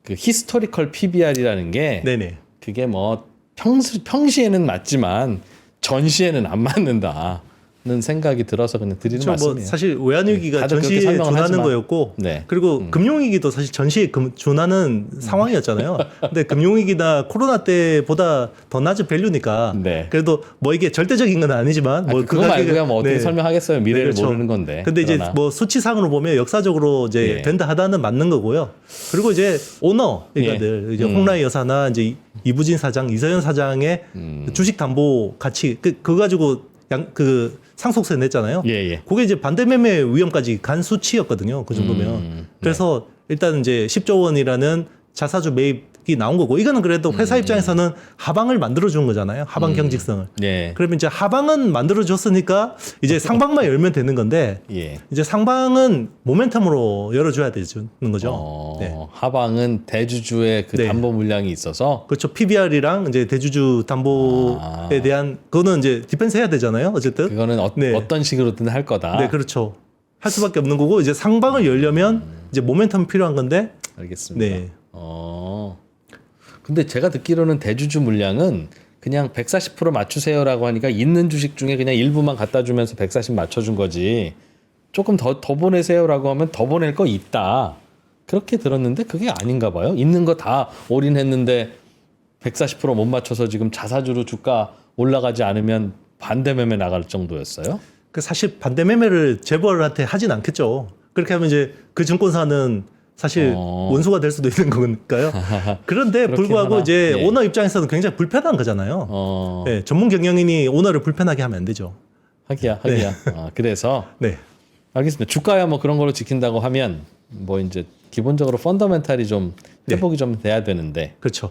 그 히스토리컬 PBR이라는 게 네네. 그게 뭐 평시에는 맞지만 전시에는 안 맞는다는 생각이 들어서 그냥 드리는 뭐 말씀이에요. 사실 외환위기가 다들 그렇게 전시에 설명을 준하는 하지만. 거였고 네. 그리고 금융위기도 사실 전시에 준하는 상황이었잖아요. 근데 금융위기나 코로나 때보다 더 낮은 밸류니까 네. 그래도 뭐 이게 절대적인 건 아니지만 뭐 그거 말고야 뭐 어떻게 설명하겠어요. 미래를 그렇죠. 모르는 건데. 근데 이제 그러나. 뭐 수치상으로 보면 역사적으로 이제 예. 된다 하다는 맞는 거고요. 그리고 이제 오너 그러니까들 이제 홍라이 여사나 이제 이부진 사장, 이서연 사장의 주식 담보 가치 그거 가지고 상속세 냈잖아요. 예. 그게 이제 반대매매 위험까지 간 수치였거든요. 그 정도면. 그래서 일단 이제 10조 원이라는 자사주 매입이 나온 거고 이거는 그래도 회사 입장에서는 하방을 만들어 주는 거잖아요. 하방 경직성을. 예. 그러면 이제 하방은 만들어 줬으니까 이제 상방만 열면 되는 건데 예. 이제 상방은 모멘텀으로 열어줘야 되는 거죠. 네. 하방은 대주주의 그 네. 담보 물량이 있어서 그렇죠. PBR이랑 이제 대주주 담보에 대한 그거는 이제 디펜스 해야 되잖아요. 어쨌든. 그거는 네. 어떤 식으로든 할 거다. 네, 그렇죠. 할 수밖에 없는 거고 이제 상방을 열려면 이제 모멘텀이 필요한 건데. 알겠습니다. 네. 근데 제가 듣기로는 대주주 물량은 그냥 140% 맞추세요라고 하니까 있는 주식 중에 그냥 일부만 갖다 주면서 140 맞춰준 거지. 조금 더 보내세요라고 하면 더 보낼 거 있다. 그렇게 들었는데 그게 아닌가 봐요. 있는 거 다 올인했는데 140%못 맞춰서 지금 자사주로 주가 올라가지 않으면 반대 매매 나갈 정도였어요. 그 사실 반대 매매를 재벌한테 하진 않겠죠. 그렇게 하면 이제 그 증권사는 사실 원수가 될 수도 있는 거니까요. 그런데 불구하고 하나? 이제 예. 오너 입장에서는 굉장히 불편한 거잖아요. 네, 전문 경영인이 오너를 불편하게 하면 안 되죠. 하기야. 그래서 네. 알겠습니다. 주가야 뭐 그런 걸로 지킨다고 하면 뭐 이제 기본적으로 펀더멘탈이 좀 회복이 좀 돼야 되는데. 그렇죠.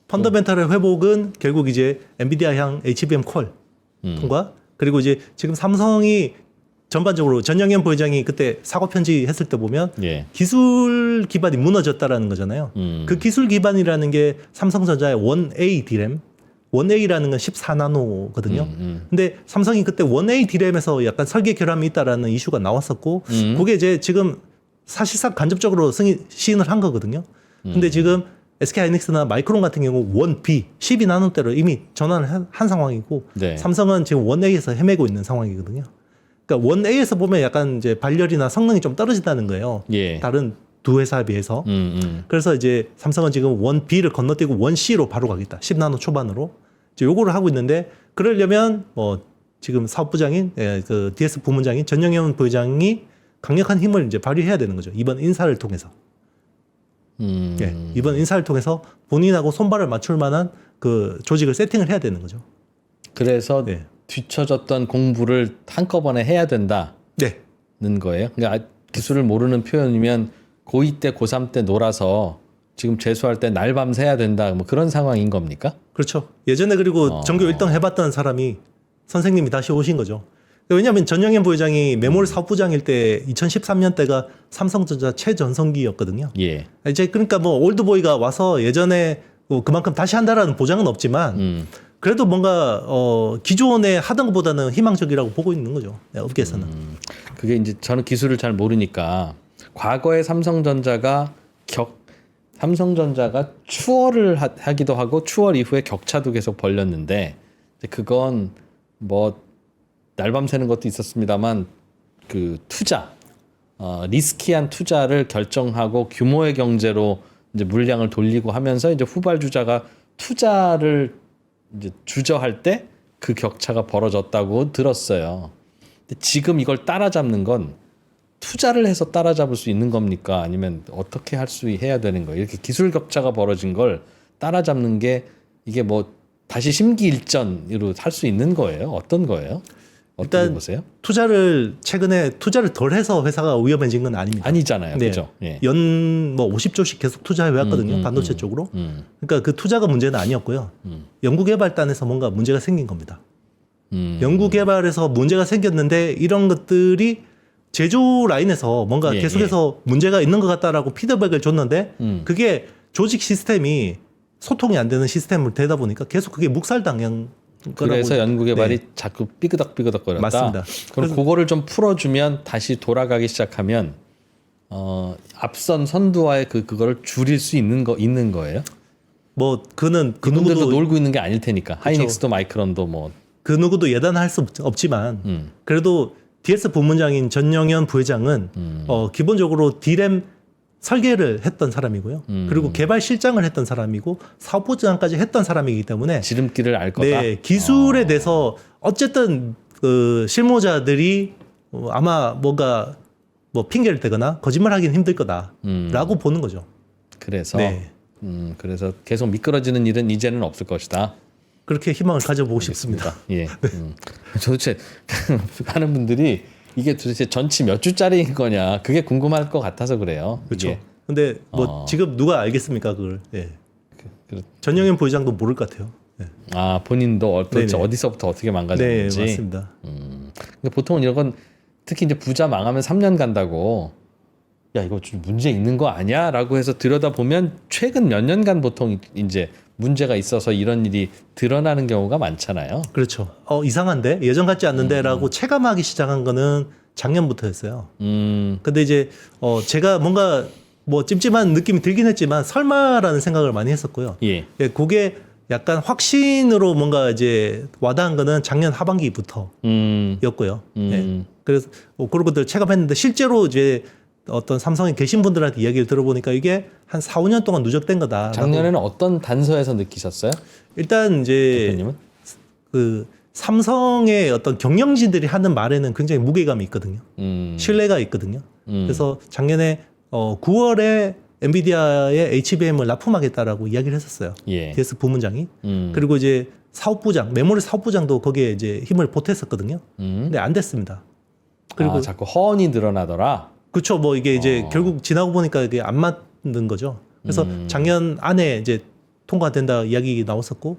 펀더멘탈의 회복은 결국 이제 엔비디아향 HBM 콜 통과 그리고 이제 지금 삼성이 전반적으로 전영현 부회장이 그때 사과 편지 했을 때 보면 예. 기술 기반이 무너졌다라는 거잖아요. 그 기술 기반이라는 게 삼성전자의 1A 디램 1A라는 건 14나노거든요. 근데 삼성이 그때 1A 디램에서 약간 설계 결함이 있다라는 이슈가 나왔었고 그게 이제 지금 사실상 간접적으로 시인을 한 거거든요. 근데 지금 SK하이닉스나 마이크론 같은 경우 1B 12나노대로 이미 전환을 한 상황이고 네. 삼성은 지금 1A에서 헤매고 있는 상황이거든요. 그러니까 1A에서 보면 약간 이제 발열이나 성능이 좀 떨어진다는 거예요. 예. 다른 두 회사에 비해서. 그래서 이제 삼성은 지금 1B를 건너뛰고 1C로 바로 가겠다. 10나노 초반으로. 이제 요거를 하고 있는데 그러려면 뭐 지금 사업부장인 그 DS 부문장인 전영현 부회장이 강력한 힘을 이제 발휘해야 되는 거죠. 이번 인사를 통해서. 예, 이번 인사를 통해서 본인하고 손발을 맞출 만한 그 조직을 세팅을 해야 되는 거죠. 그래서 네. 뒤처졌던 공부를 한꺼번에 해야 된다. 네. 거예요? 그러니까 기술을 모르는 표현이면 고2 때 고3 때 놀아서 지금 재수할 때 날밤 새야 된다 뭐 그런 상황인 겁니까? 그렇죠. 예전에 그리고 전교 1등 해봤던 사람이 선생님이 다시 오신 거죠. 왜냐하면 전영현 부회장이 메모리 사업부장일 때 2013년 때가 삼성전자 최전성기였거든요. 예. 이제 그러니까 뭐 올드보이가 와서 예전에 뭐 그만큼 다시 한다라는 보장은 없지만 그래도 뭔가 기존에 하던 것보다는 희망적이라고 보고 있는 거죠. 네, 업계에서는. 그게 이제 저는 기술을 잘 모르니까 과거에 삼성전자가 추월을 하기도 하고 추월 이후에 격차도 계속 벌렸는데 그건 뭐 날밤 새는 것도 있었습니다만 그 투자 리스키한 투자를 결정하고 규모의 경제로 이제 물량을 돌리고 하면서 이제 후발주자가 투자를 이제 주저할 때 그 격차가 벌어졌다고 들었어요. 근데 지금 이걸 따라잡는 건 투자를 해서 따라잡을 수 있는 겁니까? 아니면 어떻게 해야 되는 거예요? 이렇게 기술 격차가 벌어진 걸 따라잡는 게 이게 뭐 다시 심기일전으로 할 수 있는 거예요? 어떤 거예요? 어떻게 일단 보세요? 최근에 투자를 덜 해서 회사가 위험해진 건 아닙니다. 아니잖아요. 네. 그죠? 예. 연 뭐 50조씩 계속 투자해 왔거든요. 반도체 쪽으로. 그러니까 그 투자가 문제는 아니었고요. 연구개발단에서 뭔가 문제가 생긴 겁니다. 연구개발에서 문제가 생겼는데 이런 것들이 제조 라인에서 뭔가 계속해서 문제가 있는 것 같다라고 피드백을 줬는데 그게 조직 시스템이 소통이 안 되는 시스템을 되다 보니까 계속 그게 묵살당한 그래서 연구개발이 자꾸 삐그덕삐그덕거렸다. 맞습니다. 그럼 그거를 좀 풀어주면 다시 돌아가기 시작하면 앞선 선두와의 그거를 줄일 수 있는 거예요? 뭐 그는 그 그분들도 누구도 놀고 있는 게 아닐 테니까. 하이닉스도 마이크론도 뭐. 그 누구도 예단할 수 없지만 그래도 DS 부문장인 전영현 부회장은 기본적으로 D램 설계를 했던 사람이고요. 그리고 개발 실장을 했던 사람이고 사업부장까지 했던 사람이기 때문에 지름길을 알 거다. 네, 기술에 대해서 어쨌든 그 실무자들이 아마 뭔가 뭐 핑계를 대거나 거짓말하기는 힘들 거다라고 보는 거죠. 그래서 네. 그래서 계속 미끄러지는 일은 이제는 없을 것이다. 그렇게 희망을 가져보고 싶습니다. 예. 도대체 많은 분들이 이게 도대체 전치 몇 주짜리인 거냐 그게 궁금할 것 같아서 그래요. 그렇죠. 이게. 근데 뭐 지금 누가 알겠습니까 그걸? 예. 전영현 부회장도 모를 것 같아요. 예. 아 본인도 도대체 네네. 어디서부터 어떻게 네, 망가졌는지. 맞습니다. 근데 보통은 이런 건 특히 이제 부자 망하면 3년 간다고. 야 이거 좀 문제 있는 거 아니야?라고 해서 들여다 보면 최근 몇 년간 보통 이제 문제가 있어서 이런 일이 드러나는 경우가 많잖아요. 그렇죠. 이상한데 예전 같지 않는데라고 체감하기 시작한 거는 작년부터였어요. 근데 이제 제가 뭔가 뭐 찜찜한 느낌이 들긴 했지만 설마라는 생각을 많이 했었고요. 예. 예, 그게 약간 확신으로 뭔가 이제 와닿은 거는 작년 하반기부터였고요. 예. 그래서 그런 것들 체감했는데 실제로 이제 어떤 삼성에 계신 분들한테 이야기를 들어보니까 이게 한 4, 5년 동안 누적된 거다. 작년에는 어떤 단서에서 느끼셨어요? 일단 이제 대표님은? 그 삼성의 어떤 경영진들이 하는 말에는 굉장히 무게감이 있거든요. 신뢰가 있거든요. 그래서 작년에 9월에 엔비디아의 HBM을 납품하겠다라고 이야기를 했었어요. 예. DS 부문장이. 그리고 이제 사업부장, 메모리 사업부장도 거기에 이제 힘을 보탰었거든요. 근데 안 됐습니다. 그리고 자꾸 허언이 늘어나더라. 그렇죠. 뭐 이게 이제 결국 지나고 보니까 이게 안 맞는 거죠. 그래서 작년 안에 이제 통과된다 이야기 나왔었고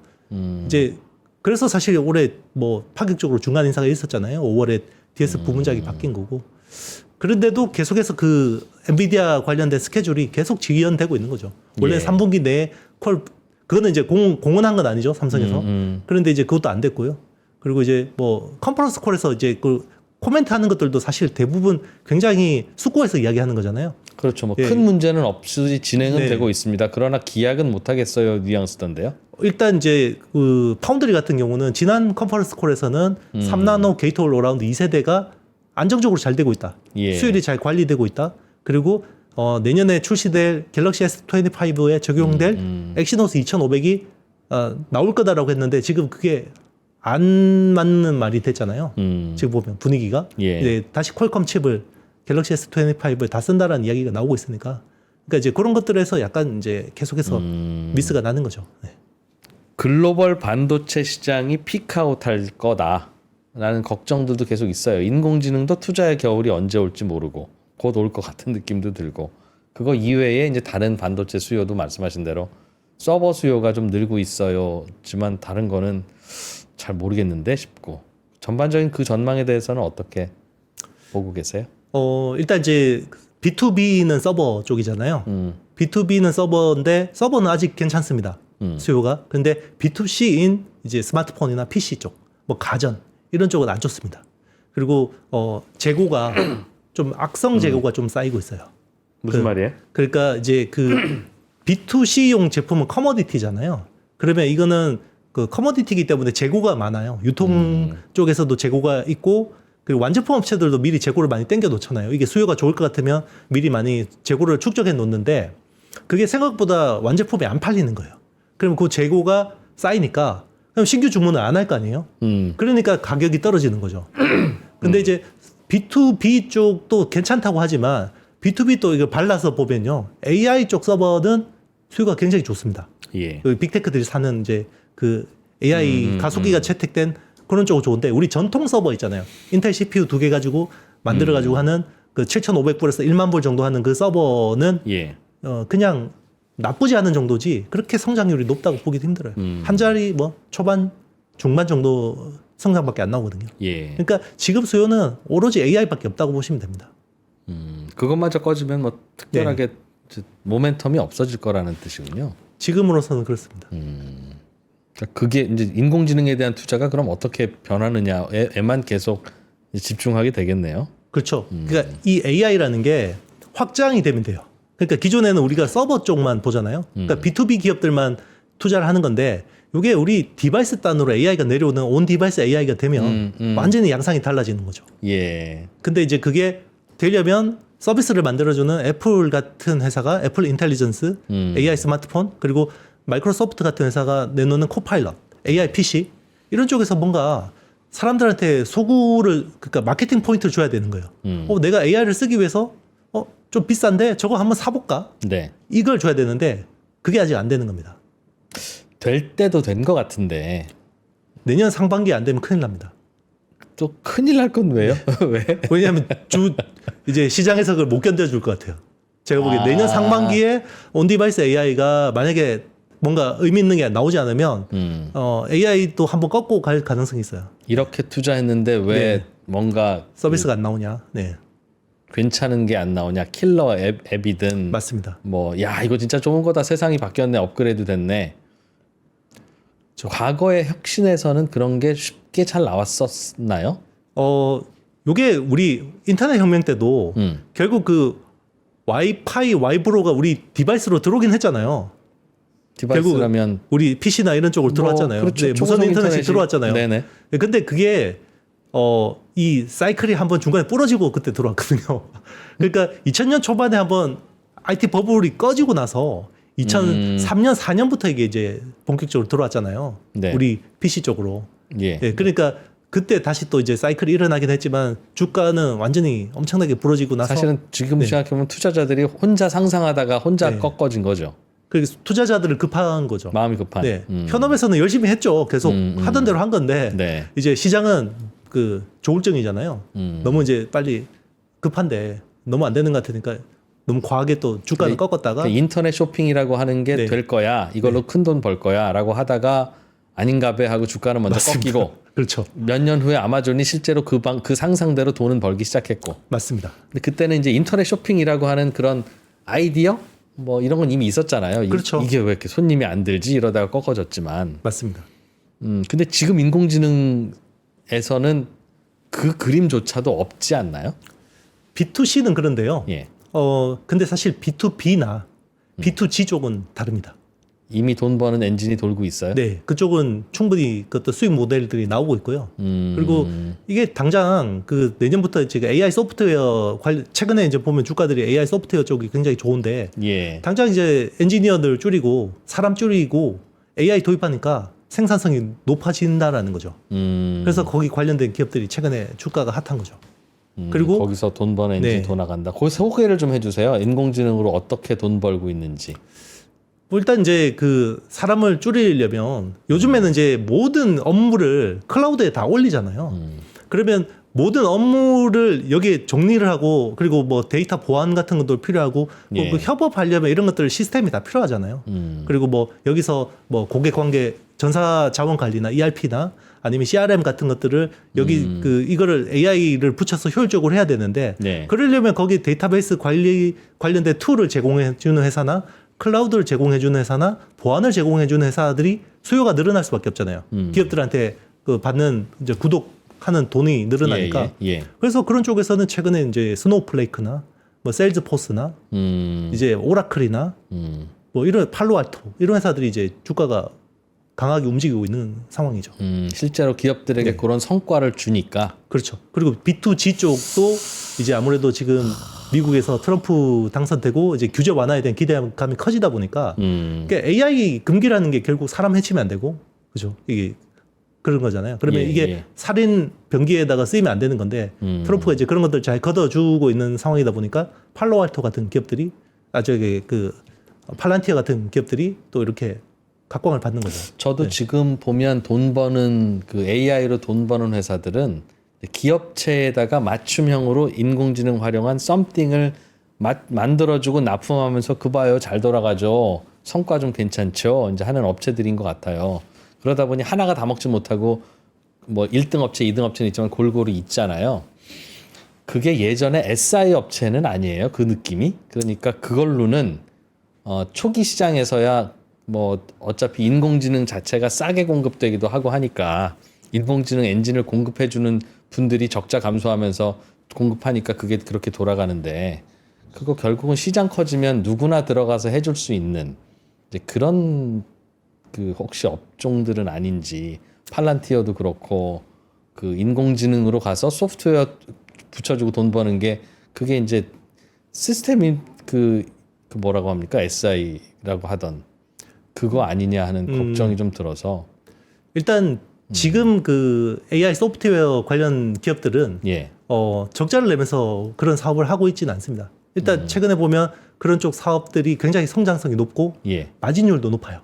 이제 그래서 사실 올해 뭐 파격적으로 중간 인사가 있었잖아요. 5월에 DS 부문장이 바뀐 거고. 그런데도 계속해서 그 엔비디아 관련된 스케줄이 계속 지연되고 있는 거죠. 원래 3분기 내에 그거는 이제 공언한 건 아니죠. 삼성에서. 그런데 이제 그것도 안 됐고요. 그리고 이제 뭐 컨퍼런스 콜에서 이제 그 코멘트 하는 것들도 사실 대부분 굉장히 숙고해서 이야기하는 거잖아요. 그렇죠. 뭐 예. 큰 문제는 없이 진행은 네. 되고 있습니다. 그러나 기약은 못 하겠어요. 뉘앙스던데요. 일단 이제 그 파운드리 같은 경우는 지난 컨퍼런스 콜에서는 3나노 게이트 올 어라운드 2세대가 안정적으로 잘 되고 있다. 예. 수율이 잘 관리되고 있다. 그리고 내년에 출시될 갤럭시 S25에 적용될 엑시노스 2500이 나올 거다라고 했는데 지금 그게 안 맞는 말이 됐잖아요. 지금 보면 분위기가 예. 이제 다시 퀄컴 칩을 갤럭시 S25를 다 쓴다라는 이야기가 나오고 있으니까 그러니까 이제 그런 것들에서 약간 이제 계속해서 미스가 나는 거죠. 네. 글로벌 반도체 시장이 피크아웃 할 거다. 라는 걱정들도 계속 있어요. 인공지능도 투자의 겨울이 언제 올지 모르고 곧 올 것 같은 느낌도 들고 그거 이외에 이제 다른 반도체 수요도 말씀하신 대로 서버 수요가 좀 늘고 있어요.지만 다른 거는 잘 모르겠는데 싶고 전반적인 그 전망에 대해서는 어떻게 보고 계세요? 일단 이제 B2B는 서버 쪽이잖아요. B2B는 서버인데 서버는 아직 괜찮습니다. 수요가. 근데 B2C인 이제 스마트폰이나 PC 쪽, 뭐 가전 이런 쪽은 안 좋습니다. 그리고 재고가 좀 악성 재고가 좀 쌓이고 있어요. 무슨 말이에요? 그러니까 이제 그 B2C용 제품은 커머디티잖아요. 그러면 이거는 그 커머디티이기 때문에 재고가 많아요. 유통 쪽에서도 재고가 있고 그리고 완제품 업체들도 미리 재고를 많이 땡겨 놓잖아요. 이게 수요가 좋을 것 같으면 미리 많이 재고를 축적해 놓는데 그게 생각보다 완제품이 안 팔리는 거예요. 그러면 그 재고가 쌓이니까 그럼 신규 주문을 안 할 거 아니에요. 그러니까 가격이 떨어지는 거죠. 근데 이제 B2B 쪽도 괜찮다고 하지만 B2B 또 이거 발라서 보면요. AI 쪽 서버는 수요가 굉장히 좋습니다. 예. 그 빅테크들이 사는 이제 그 AI 가속기가 채택된 그런 쪽은 좋은데 우리 전통 서버 있잖아요. 인텔 CPU 2개 가지고 만들어 가지고 하는 그 7,500불에서 1만 불 정도 하는 그 서버는 예. 그냥 나쁘지 않은 정도지 그렇게 성장률이 높다고 보기도 힘들어요. 한 자리 뭐 초반 중반 정도 성장밖에 안 나오거든요. 예. 그러니까 지금 수요는 오로지 AI밖에 없다고 보시면 됩니다. 그것마저 꺼지면 뭐 특별하게 모멘텀이 없어질 거라는 뜻이군요. 지금으로서는 그렇습니다. 그러니까 그게 이제 인공지능에 대한 투자가 그럼 어떻게 변하느냐에만 계속 집중하게 되겠네요. 그렇죠. 그러니까 이 AI라는 게 확장이 되면 돼요. 그러니까 기존에는 우리가 서버 쪽만 보잖아요. 그러니까 B2B 기업들만 투자를 하는 건데 이게 우리 디바이스 단으로 AI가 내려오는 온 디바이스 AI가 되면 완전히 양상이 달라지는 거죠. 예. 근데 이제 그게 되려면 서비스를 만들어주는 애플 같은 회사가 애플 인텔리전스, AI 스마트폰, 그리고 마이크로소프트 같은 회사가 내놓는 코파일럿, AI PC 이런 쪽에서 뭔가 사람들한테 소구를 그러니까 마케팅 포인트를 줘야 되는 거예요. 내가 AI를 쓰기 위해서 좀 비싼데 저거 한번 사볼까? 네. 이걸 줘야 되는데 그게 아직 안 되는 겁니다. 될 때도 된 것 같은데 내년 상반기에 안 되면 큰일 납니다. 또 큰일 날 건 왜요? 왜? 왜냐하면 이제 시장에서 그걸 못 견뎌줄 것 같아요. 제가 보기에 내년 상반기에 온디바이스 AI가 만약에 뭔가 의미 있는 게 나오지 않으면 AI도 한번 꺾고 갈 가능성이 있어요. 이렇게 투자했는데 왜 네. 뭔가 서비스가 안 나오냐. 네, 괜찮은 게 안 나오냐? 킬러 앱이든 맞습니다. 뭐 야 이거 진짜 좋은 거다. 세상이 바뀌었네. 업그레이드 됐네. 과거의 혁신에서는 그런 게 쉽게 잘 나왔었나요? 요게 우리 인터넷 혁명 때도 결국 그 와이파이 와이브로가 우리 디바이스로 들어오긴 했잖아요. 디바이스라면 결국 우리 PC나 이런 쪽으로 들어왔잖아요. 그렇죠. 네, 무선 인터넷이 들어왔잖아요. 네네. 근데 그게 이 사이클이 한번 중간에 부러지고 그때 들어왔거든요. 그러니까 2000년 초반에 한번 IT 버블이 꺼지고 나서 2003년 4년부터 이게 이제 본격적으로 들어왔잖아요. 네. 우리 PC 쪽으로. 예. 예, 그러니까 그때 다시 또 이제 사이클이 일어나긴 했지만 주가는 완전히 엄청나게 부러지고 나서 사실은 지금 생각해보면 투자자들이 혼자 상상하다가 혼자 꺾어진 거죠. 그 투자자들을 급한 거죠. 마음이 급한. 네. 현업에서는 열심히 했죠. 계속 하던 대로 한 건데 네. 이제 시장은 그 조울증이잖아요. 너무 이제 빨리 급한데 너무 안 되는 것 같으니까 너무 과하게 또 주가를 꺾었다가 인터넷 쇼핑이라고 하는 게 네. 될 거야. 이걸로 큰 돈 벌 거야라고 하다가 아닌가 배 하고 주가는 먼저 맞습니다. 꺾이고 그렇죠. 몇 년 후에 아마존이 실제로 그 상상대로 돈은 벌기 시작했고. 맞습니다. 근데 그때는 이제 인터넷 쇼핑이라고 하는 그런 아이디어 뭐 이런 건 이미 있었잖아요. 그렇죠. 이게 왜 이렇게 손님이 안 들지 이러다가 꺾어졌지만. 맞습니다. 근데 지금 인공지능에서는 그 그림조차도 없지 않나요? B2C는 그런데요. 예. 근데 사실 B2B나 B2G 쪽은 다릅니다. 이미 돈 버는 엔진이 돌고 있어요. 네, 그쪽은 충분히 그것도 수익 모델들이 나오고 있고요. 그리고 이게 당장 그 내년부터 지금 AI 소프트웨어 최근에 이제 보면 주가들이 AI 소프트웨어 쪽이 굉장히 좋은데 예. 당장 이제 엔지니어들 줄이고 사람 줄이고 AI 도입하니까 생산성이 높아진다라는 거죠. 그래서 거기 관련된 기업들이 최근에 주가가 핫한 거죠. 그리고 거기서 돈 버는 엔진이 네. 더 나간다. 거기서 소개를 좀 해주세요. 인공지능으로 어떻게 돈 벌고 있는지. 뭐 일단 이제 그 사람을 줄이려면 요즘에는 이제 모든 업무를 클라우드에 다 올리잖아요. 그러면 모든 업무를 여기에 정리를 하고 그리고 뭐 데이터 보안 같은 것도 필요하고 예. 그 협업하려면 이런 것들 시스템이 다 필요하잖아요. 그리고 뭐 여기서 뭐 고객 관계 전사 자원 관리나 ERP나 아니면 CRM 같은 것들을 여기 그 이거를 AI를 붙여서 효율적으로 해야 되는데 네. 그러려면 거기 데이터베이스 관리 관련된 툴을 제공해 주는 회사나 클라우드를 제공해 주는 회사나 보안을 제공해 주는 회사들이 수요가 늘어날 수밖에 없잖아요. 기업들한테 그 받는 이제 구독하는 돈이 늘어나니까. 예. 그래서 그런 쪽에서는 최근에 이제 스노우플레이크나 뭐 세일즈포스나 이제 오라클이나 뭐 이런 팔로알토 이런 회사들이 이제 주가가 강하게 움직이고 있는 상황이죠. 실제로 기업들에게 네. 그런 성과를 주니까. 그렇죠. 그리고 B2G 쪽도 이제 아무래도 지금 미국에서 트럼프 당선되고 이제 규제 완화에 대한 기대감이 커지다 보니까 그러니까 AI 금기라는 게 결국 사람 해치면 안 되고 그죠? 이게 그런 거잖아요. 그러면 예, 이게 예. 살인 병기에다가 쓰이면 안 되는 건데 트럼프가 이제 그런 것들 잘 걷어주고 있는 상황이다 보니까 팔로알토 같은 기업들이 저기 그 팔란티어 같은 기업들이 또 이렇게 각광을 받는 거죠. 저도 지금 보면 돈 버는 그 AI로 돈 버는 회사들은 기업체에다가 맞춤형으로 인공지능 활용한 썸띵을 만들어주고 납품하면서 그 봐요 잘 돌아가죠. 성과 좀 괜찮죠. 이제 하는 업체들인 것 같아요. 그러다 보니 하나가 다 먹지 못하고 뭐 1등 업체, 2등 업체는 있지만 골고루 있잖아요. 그게 예전에 SI 업체는 아니에요. 그 느낌이. 그러니까 그걸로는 초기 시장에서야 뭐 어차피 인공지능 자체가 싸게 공급되기도 하고 하니까 인공지능 엔진을 공급해주는 분들이 적자 감소하면서 공급하니까 그게 그렇게 돌아가는데 그거 결국은 시장 커지면 누구나 들어가서 해줄 수 있는 이제 그런 그 혹시 업종들은 아닌지 팔란티어도 그렇고 그 인공지능으로 가서 소프트웨어 붙여주고 돈 버는 게 그게 이제 시스템이 그 뭐라고 합니까 SI라고 하던 그거 아니냐 하는 걱정이 좀 들어서 일단 지금 그 AI 소프트웨어 관련 기업들은 예. 적자를 내면서 그런 사업을 하고 있지는 않습니다. 일단 최근에 보면 그런 쪽 사업들이 굉장히 성장성이 높고 예. 마진율도 높아요.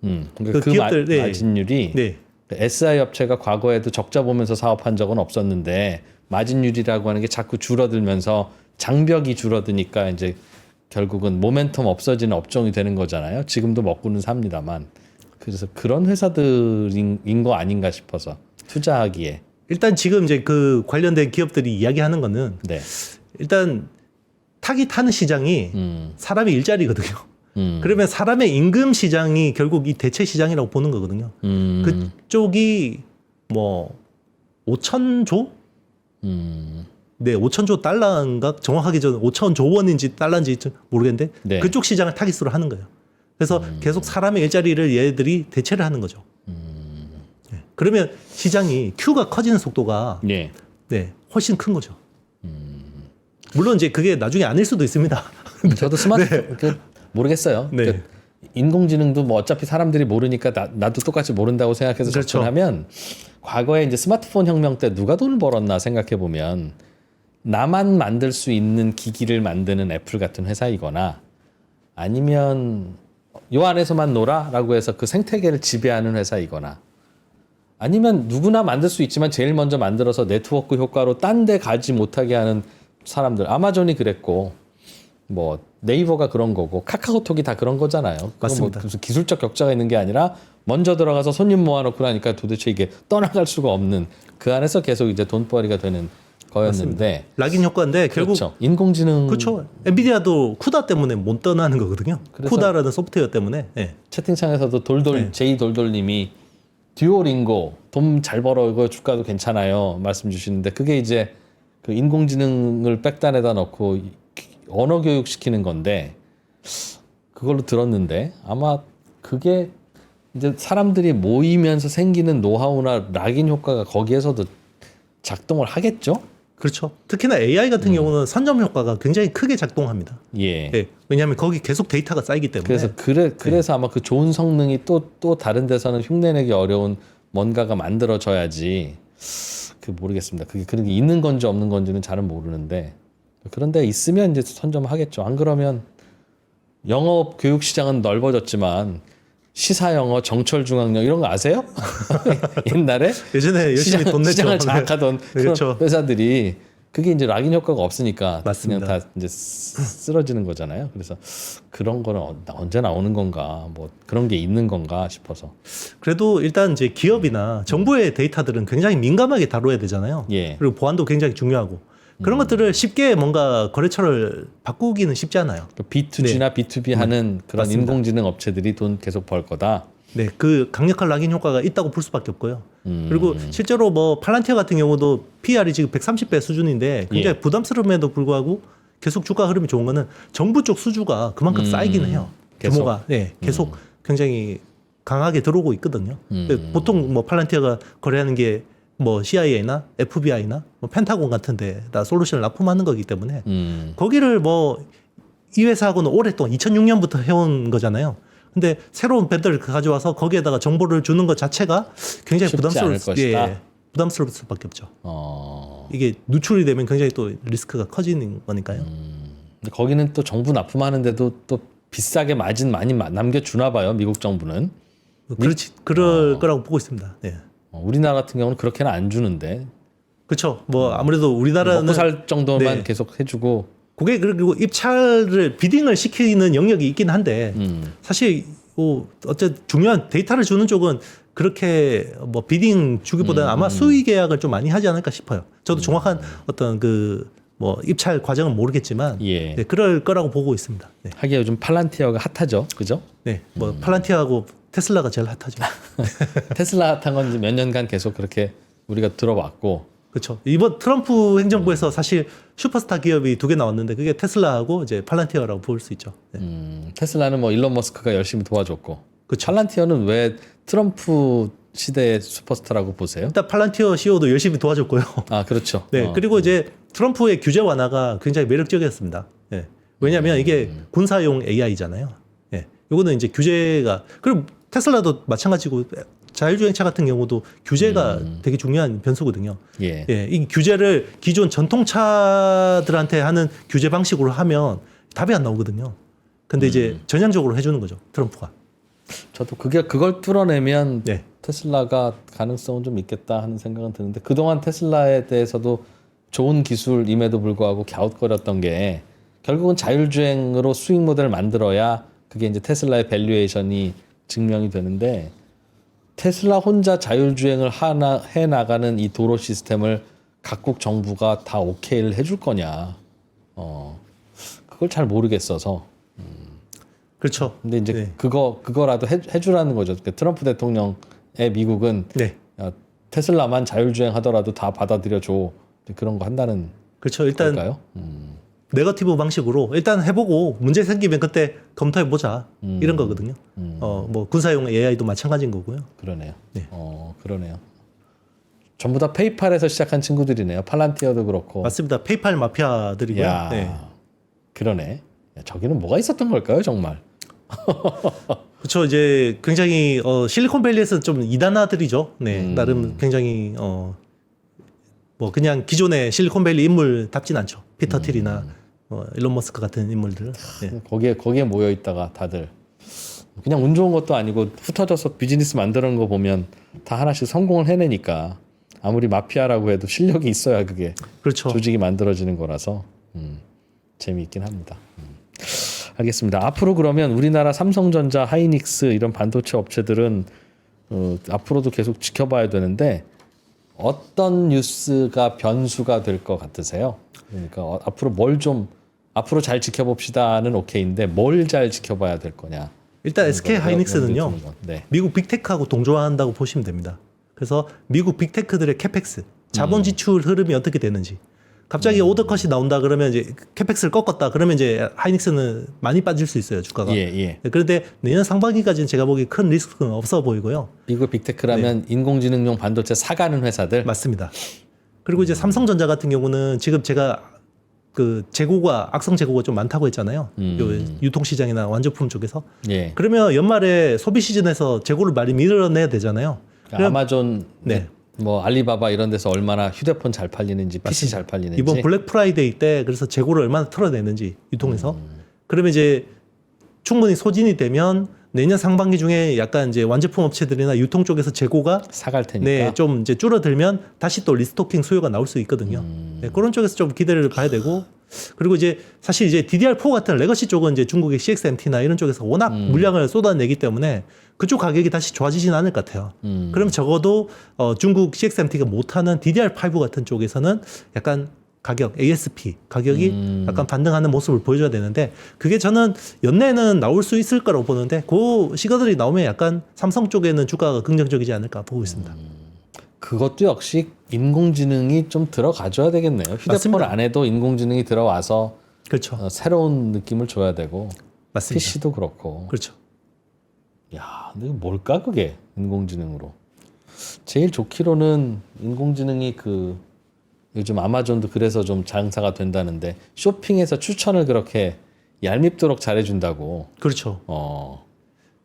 그러니까 그 기업들, 네. 마진율이 네. SI 업체가 과거에도 적자 보면서 사업한 적은 없었는데 마진율이라고 하는 게 자꾸 줄어들면서 장벽이 줄어드니까 이제 결국은 모멘텀 없어지는 업종이 되는 거잖아요. 지금도 먹고는 삽니다만. 그래서 그런 회사들인 거 아닌가 싶어서 투자하기에. 일단 지금 이제 그 관련된 기업들이 이야기하는 거는 네. 일단 타기 타는 시장이 사람의 일자리거든요. 그러면 사람의 임금 시장이 결국 이 대체 시장이라고 보는 거거든요. 그쪽이 뭐 5천조? 네, 5천조 달러인가 정확하게 저는 5천조 원인지 달러인지 모르겠는데 네. 그쪽 시장을 타깃으로 하는 거예요. 그래서 계속 사람의 일자리를 얘들이 대체를 하는 거죠. 네. 그러면 시장이 Q가 커지는 속도가 예. 네, 훨씬 큰 거죠. 물론 이제 그게 나중에 아닐 수도 있습니다. 저도 스마트폰 모르겠어요. 네. 그 인공지능도 뭐 어차피 사람들이 모르니까 나도 똑같이 모른다고 생각해서 그렇죠. 접근하면 과거에 이제 스마트폰 혁명 때 누가 돈을 벌었나 생각해 보면 나만 만들 수 있는 기기를 만드는 애플 같은 회사이거나 아니면 요 안에서만 놀아라고 해서 그 생태계를 지배하는 회사이거나 아니면 누구나 만들 수 있지만 제일 먼저 만들어서 네트워크 효과로 딴 데 가지 못하게 하는 사람들. 아마존이 그랬고 뭐 네이버가 그런 거고 카카오톡이 다 그런 거잖아요. 그건 맞습니다. 뭐 무슨 기술적 격차가 있는 게 아니라 먼저 들어가서 손님 모아놓고 나니까 도대체 이게 떠나갈 수가 없는 그 안에서 계속 이제 돈벌이가 되는 거였는데 락인 효과인데 결국 그렇죠. 인공지능 그렇죠. 엔비디아도 쿠다 때문에 못 떠나는 거거든요. 그래서 쿠다라는 소프트웨어 때문에. 네. 채팅창에서도 돌돌 네. 제이 돌돌님이 듀오링고 돈 잘 벌어 이거 주가도 괜찮아요 말씀 주시는데 그게 이제 그 인공지능을 백단에다 넣고 언어 교육 시키는 건데 그걸로 들었는데 아마 그게 이제 사람들이 모이면서 생기는 노하우나 락인 효과가 거기에서도 작동을 하겠죠? 그렇죠. 특히나 AI 같은 경우는 선점 효과가 굉장히 크게 작동합니다. 예. 네. 왜냐하면 거기 계속 데이터가 쌓이기 때문에. 그래서 아마 그 좋은 성능이 또 다른 데서는 흉내내기 어려운 뭔가가 만들어져야지. 그 모르겠습니다. 그게 그런 게 있는 건지 없는 건지는 잘은 모르는데 그런데 있으면 이제 선점하겠죠. 안 그러면 영업 교육 시장은 넓어졌지만 시사 영어, 정철 중앙영 이런 거 아세요? 옛날에 예전에 열심히 돈 냈죠. 시장을 장악하던 네, 그런 그렇죠. 회사들이 그게 이제 락인 효과가 없으니까 맞습니다. 그냥 다 이제 쓰러지는 거잖아요. 그래서 그런 거는 언제 나오는 건가, 뭐 그런 게 있는 건가 싶어서. 그래도 일단 이제 기업이나 정부의 데이터들은 굉장히 민감하게 다뤄야 되잖아요. 예. 그리고 보안도 굉장히 중요하고 그런 것들을 쉽게 뭔가 거래처를 바꾸기는 쉽지 않아요. B2G나 B2B 하는 그런 맞습니다. 인공지능 업체들이 돈 계속 벌 거다. 네, 그 강력한 락인 효과가 있다고 볼 수밖에 없고요. 그리고 실제로 뭐 팔란티어 같은 경우도 PR이 지금 130배 수준인데 굉장히 부담스러움에도 불구하고 계속 주가 흐름이 좋은 거는 정부 쪽 수주가 그만큼 쌓이긴 해요. 계속. 규모가 계속 굉장히 강하게 들어오고 있거든요. 근데 보통 뭐 팔란티어가 거래하는 게 뭐 CIA나 FBI나 뭐 펜타곤 같은 데다 솔루션을 납품하는 거기 때문에 거기를 뭐 이 회사하고는 오랫동안 2006년부터 해온 거잖아요. 근데 새로운 밴드를 가져와서 거기에다가 정보를 주는 것 자체가 굉장히 쉽지 않을 것이다. 부담스러울 수밖에 없죠. 어. 이게 누출이 되면 굉장히 또 리스크가 커지는 거니까요. 근데 거기는 또 정부 납품하는데도 또 비싸게 마진 많이 남겨주나 봐요. 미국 정부는. 그럴 거라고 보고 있습니다. 네. 우리나라 같은 경우는 그렇게는 안 주는데 그렇죠. 뭐 아무래도 우리나라는 먹고 살 정도만 네. 계속 해주고. 그게 그리고 입찰을 비딩을 시키는 영역이 있긴 한데 사실 뭐 어쨌든 중요한 데이터를 주는 쪽은 그렇게 뭐 비딩 주기보다는 아마 수의 계약을 좀 많이 하지 않을까 싶어요. 저도 정확한 어떤 그 뭐 입찰 과정은 모르겠지만 예. 네, 그럴 거라고 보고 있습니다. 네, 하기야 요즘 팔란티어가 핫하죠, 그죠? 네, 뭐 팔란티아하고 테슬라가 제일 핫하죠. 테슬라 핫한 건 이제 몇 년간 계속 그렇게 우리가 들어왔고. 그렇죠. 이번 트럼프 행정부에서 사실 슈퍼스타 기업이 2개 나왔는데 그게 테슬라하고 이제 팔란티어라고 볼 수 있죠. 네. 테슬라는 뭐 일론 머스크가 열심히 도와줬고. 그쵸. 팔란티어는 왜 트럼프 시대의 슈퍼스타라고 보세요? 일단 팔란티어 CEO도 열심히 도와줬고요. 아, 그렇죠. 네, 그리고 이제 트럼프의 규제 완화가 굉장히 매력적이었습니다. 예. 왜냐하면 이게 군사용 AI잖아요. 예. 요거는 이제 규제가 그리고 테슬라도 마찬가지고 자율주행차 같은 경우도 규제가 되게 중요한 변수거든요. 예. 예. 이 규제를 기존 전통차들한테 하는 규제 방식으로 하면 답이 안 나오거든요. 근데 이제 전향적으로 해주는 거죠. 트럼프가. 저도 그걸 뚫어내면 네. 테슬라가 가능성은 좀 있겠다 하는 생각은 드는데 그동안 테슬라에 대해서도 좋은 기술임에도 불구하고 갸웃거렸던 게 결국은 자율주행으로 수익 모델을 만들어야 그게 이제 테슬라의 밸류에이션이 증명이 되는데 테슬라 혼자 자율주행을 해 나가는 이 도로 시스템을 각국 정부가 다 오케이를 해줄 거냐 그걸 잘 모르겠어서 그렇죠. 근데 이제 네. 그거라도 해주라는 거죠. 그러니까 트럼프 대통령의 미국은 네. 야, 테슬라만 자율주행 하더라도 다 받아들여줘 그런 거 한다는 그렇죠. 일단 걸까요? 네거티브 방식으로 일단 해보고 문제 생기면 그때 검토해 보자 이런 거거든요. 뭐 군사용 AI도 마찬가지인 거고요. 그러네요. 네. 그러네요. 전부 다 페이팔에서 시작한 친구들이네요. 팔란티어도 그렇고. 맞습니다. 페이팔 마피아들이고요. 야, 네. 그러네. 야, 저기는 뭐가 있었던 걸까요, 정말? 그렇죠. 이제 굉장히 실리콘밸리에서는 좀 이단아들이죠. 네, 나름 굉장히 뭐 그냥 기존의 실리콘밸리 인물답진 않죠. 피터 틸이나 일론 머스크 같은 인물들. 네. 거기에 모여 있다가 다들 그냥 운 좋은 것도 아니고 흩어져서 비즈니스 만드는 거 보면 다 하나씩 성공을 해내니까 아무리 마피아라고 해도 실력이 있어야 그게 그렇죠. 조직이 만들어지는 거라서 재미있긴 합니다. 알겠습니다. 앞으로 그러면 우리나라 삼성전자, 하이닉스 이런 반도체 업체들은 앞으로도 계속 지켜봐야 되는데 어떤 뉴스가 변수가 될 것 같으세요? 그러니까 앞으로 잘 지켜봅시다는 오케이인데 뭘 잘 지켜봐야 될 거냐? 일단 SK 하이닉스는요. 네. 미국 빅테크하고 동조한다고 보시면 됩니다. 그래서 미국 빅테크들의 캐펙스, 자본 지출 흐름이 어떻게 되는지. 갑자기 오더컷이 나온다 그러면 이제 캐펙스를 꺾었다 그러면 이제 하이닉스는 많이 빠질 수 있어요 주가가. 예. 그런데 내년 상반기까지는 제가 보기 큰 리스크는 없어 보이고요. 미국 빅테크라면 인공지능용 반도체 사가는 회사들. 맞습니다. 그리고 이제 삼성전자 같은 경우는 지금 제가 그 악성 재고가 좀 많다고 했잖아요. 요 유통시장이나 완제품 쪽에서. 예. 그러면 연말에 소비 시즌에서 재고를 많이 밀어내야 되잖아요. 그러니까 아마존, 네. 뭐 알리바바 이런 데서 얼마나 휴대폰 잘 팔리는지, PC 잘 팔리는지. 이번 블랙 프라이데이 때 그래서 재고를 얼마나 털어내는지 유통에서. 그러면 이제 충분히 소진이 되면 내년 상반기 중에 약간 이제 완제품 업체들이나 유통 쪽에서 재고가 사갈 테니까. 네, 좀 이제 줄어들면 다시 또 리스토킹 수요가 나올 수 있거든요. 네, 그런 쪽에서 좀 기대를 봐야 되고 그리고 이제 사실 이제 DDR4 같은 레거시 쪽은 이제 중국의 CXMT나 이런 쪽에서 워낙 물량을 쏟아내기 때문에 그쪽 가격이 다시 좋아지진 않을 것 같아요. 그럼 적어도 중국 CXMT가 못하는 DDR5 같은 쪽에서는 약간 가격, ASP 가격이 약간 반등하는 모습을 보여줘야 되는데 그게 저는 연내에는 나올 수 있을 거라고 보는데 그 시가들이 나오면 약간 삼성 쪽에는 주가가 긍정적이지 않을까 보고 있습니다. 그것도 역시 인공지능이 좀 들어가줘야 되겠네요. 휴대폰 맞습니다. 안에도 인공지능이 들어와서 그렇죠. 새로운 느낌을 줘야 되고 맞습니다. PC도 그렇고. 그렇죠. 야, 근데 이거 뭘까 그게 인공지능으로. 제일 좋기로는 인공지능이 그 요즘 아마존도 그래서 좀 장사가 된다는데 쇼핑에서 추천을 그렇게 얄밉도록 잘해준다고. 그렇죠.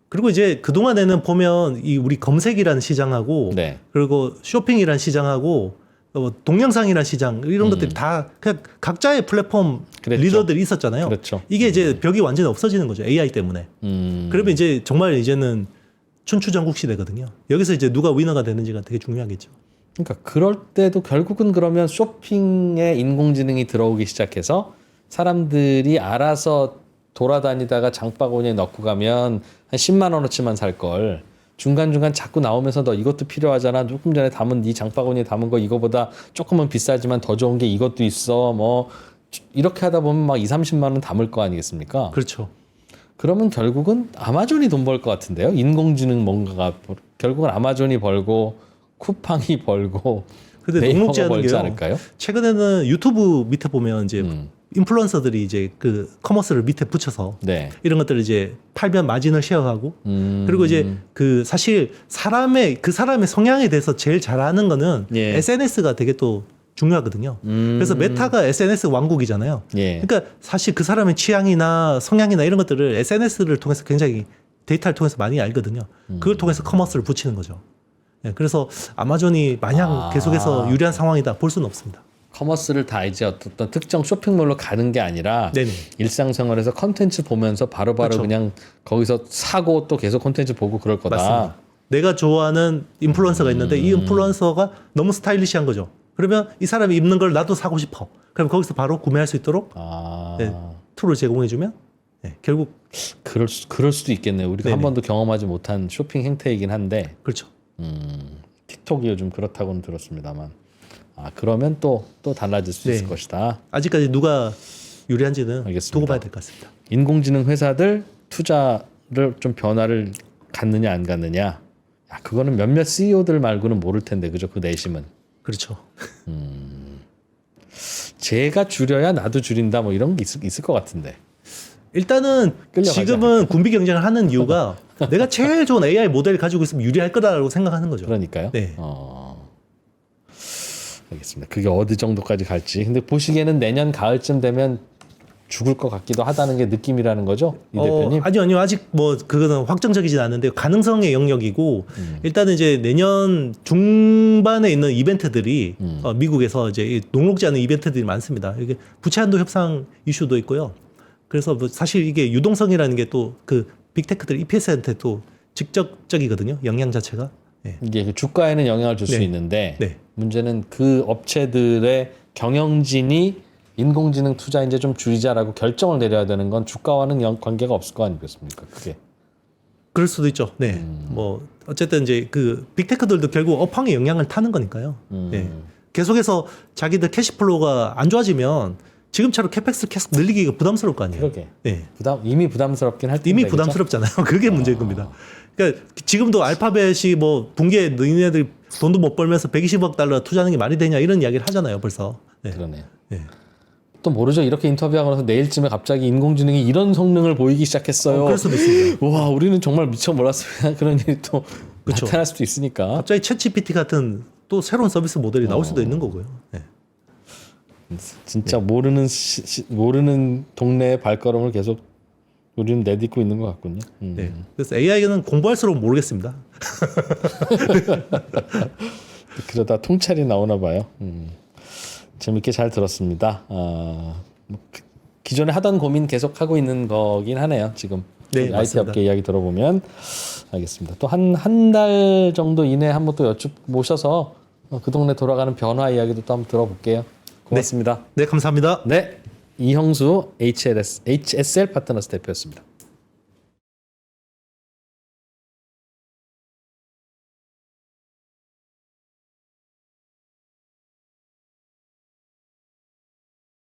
그리고 이제 그동안에는 보면 이 우리 검색이라는 시장하고 네. 그리고 쇼핑이라는 시장하고 동영상이라는 시장 이런 것들이 다 그냥 각자의 플랫폼 그랬죠. 리더들이 있었잖아요. 그렇죠. 이게 이제 벽이 완전히 없어지는 거죠. AI 때문에. 그러면 이제 정말 이제는 춘추전국 시대거든요. 여기서 이제 누가 위너가 되는지가 되게 중요하겠죠. 그러니까 그럴 때도 결국은 그러면 쇼핑에 인공지능이 들어오기 시작해서 사람들이 알아서 돌아다니다가 장바구니에 넣고 가면 한 10만 원어치만 살 걸 중간중간 자꾸 나오면서 너 이것도 필요하잖아. 조금 전에 담은 네 장바구니에 담은 거 이거보다 조금은 비싸지만 더 좋은 게 이것도 있어. 뭐 이렇게 하다 보면 막 2, 30만 원 담을 거 아니겠습니까? 그렇죠. 그러면 결국은 아마존이 돈 벌 것 같은데요. 인공지능 뭔가가 결국은 아마존이 벌고 쿠팡이 벌고 근데 네이버가 녹록지 않은 벌지 게요. 않을까요? 최근에는 유튜브 밑에 보면 이제 인플루언서들이 이제 그 커머스를 밑에 붙여서 네. 이런 것들을 이제 팔면 마진을 쉐어하고 그리고 이제 그 사실 그 사람의 성향에 대해서 제일 잘 아는 거는 예. SNS가 되게 또 중요하거든요. 그래서 메타가 SNS 왕국이잖아요. 예. 그러니까 사실 그 사람의 취향이나 성향이나 이런 것들을 SNS를 통해서 굉장히 데이터를 통해서 많이 알거든요. 그걸 통해서 커머스를 붙이는 거죠. 예, 그래서 아마존이 마냥 계속해서 유리한 상황이다 볼 수는 없습니다. 커머스를 다 이제 어떤 특정 쇼핑몰로 가는 게 아니라 네네. 일상생활에서 컨텐츠 보면서 바로바로 그렇죠. 그냥 거기서 사고 또 계속 컨텐츠 보고 그럴 거다. 맞습니다. 내가 좋아하는 인플루언서가 있는데 이 인플루언서가 너무 스타일리시한 거죠. 그러면 이 사람이 입는 걸 나도 사고 싶어. 그럼 거기서 바로 구매할 수 있도록 네, 툴을 제공해주면 네, 결국 그럴 수도 있겠네요. 우리가 네네. 한 번도 경험하지 못한 쇼핑 행태이긴 한데 그렇죠. 틱톡이 요즘 그렇다고는 들었습니다만 그러면 또 달라질 수 있을 네. 것이다. 아직까지 누가 유리한지는 알겠습니다. 두고 봐야 될 것 같습니다. 인공지능 회사들 투자를 좀 변화를 갖느냐 안 갖느냐. 야, 그거는 몇몇 CEO들 말고는 모를 텐데 그죠? 그 내심은. 그렇죠. 제가 줄여야 나도 줄인다 뭐 이런 게 있을 것 같은데. 일단은 끌려가지 지금은 군비 경쟁을 하는 이유가 내가 제일 좋은 AI 모델을 가지고 있으면 유리할 거다라고 생각하는 거죠. 그러니까요. 네. 알겠습니다. 그게 어디 정도까지 갈지. 근데 보시기에는 내년 가을쯤 되면 죽을 것 같기도 하다는 게 느낌이라는 거죠, 이 대표님? 아니요. 아직 뭐 그거는 확정적이진 않은데 가능성의 영역이고 일단은 이제 내년 중반에 있는 이벤트들이 미국에서 이제 이 녹록지 않은 이벤트들이 많습니다. 이게 부채 한도 협상 이슈도 있고요. 그래서 뭐 사실 이게 유동성이라는 게 또 그 빅테크들 EPS한테 또 직접적이거든요. 영향 자체가. 네. 이게 그 주가에는 영향을 줄 수 네. 있는데 네. 문제는 그 업체들의 경영진이 인공지능 투자 이제 좀 줄이자라고 결정을 내려야 되는 건 주가와는 관계가 없을 거 아니겠습니까? 그게. 그럴 수도 있죠. 네. 뭐 어쨌든 이제 그 빅테크들도 결국 업황에 영향을 타는 거니까요. 네. 계속해서 자기들 캐시플로우가 안 좋아지면 지금처럼 캐펙스를 계속 늘리기가 부담스러울 거 아니에요. 그러게. 네. 이미 부담스럽긴 할 텐데. 이미 그죠? 부담스럽잖아요. 그게 문제인 겁니다. 그러니까 지금도 알파벳이 뭐 붕괴 너희네들 돈도 못 벌면서 120억 달러 투자하는 게 말이 되냐 이런 이야기를 하잖아요. 벌써. 네. 그러네요. 네. 또 모르죠. 이렇게 인터뷰하고 나서 내일쯤에 갑자기 인공지능이 이런 성능을 보이기 시작했어요. 그럴 수도 있습니다. 와, 우리는 정말 미처 몰랐습니다. 그런 일이 또 그쵸. 나타날 수도 있으니까. 갑자기 챗GPT 같은 또 새로운 서비스 모델이 나올 수도 있는 거고요. 네. 진짜 모르는 동네의 발걸음을 계속 우리는 내딛고 있는 것 같군요. 네. 그래서 AI는 공부할수록 모르겠습니다. 그러다 통찰이 나오나 봐요. 재밌게 잘 들었습니다. 기존에 하던 고민 계속 하고 있는 거긴 하네요. 지금 네, IT 맞습니다. 업계 이야기 들어보면 알겠습니다. 또 한 달 정도 이내에 한번 또 모셔서 그 동네 돌아가는 변화 이야기도 또 한번 들어볼게요. 고맙습니다. 네, 감사합니다. 네, 이형수 HSL 파트너스 대표였습니다.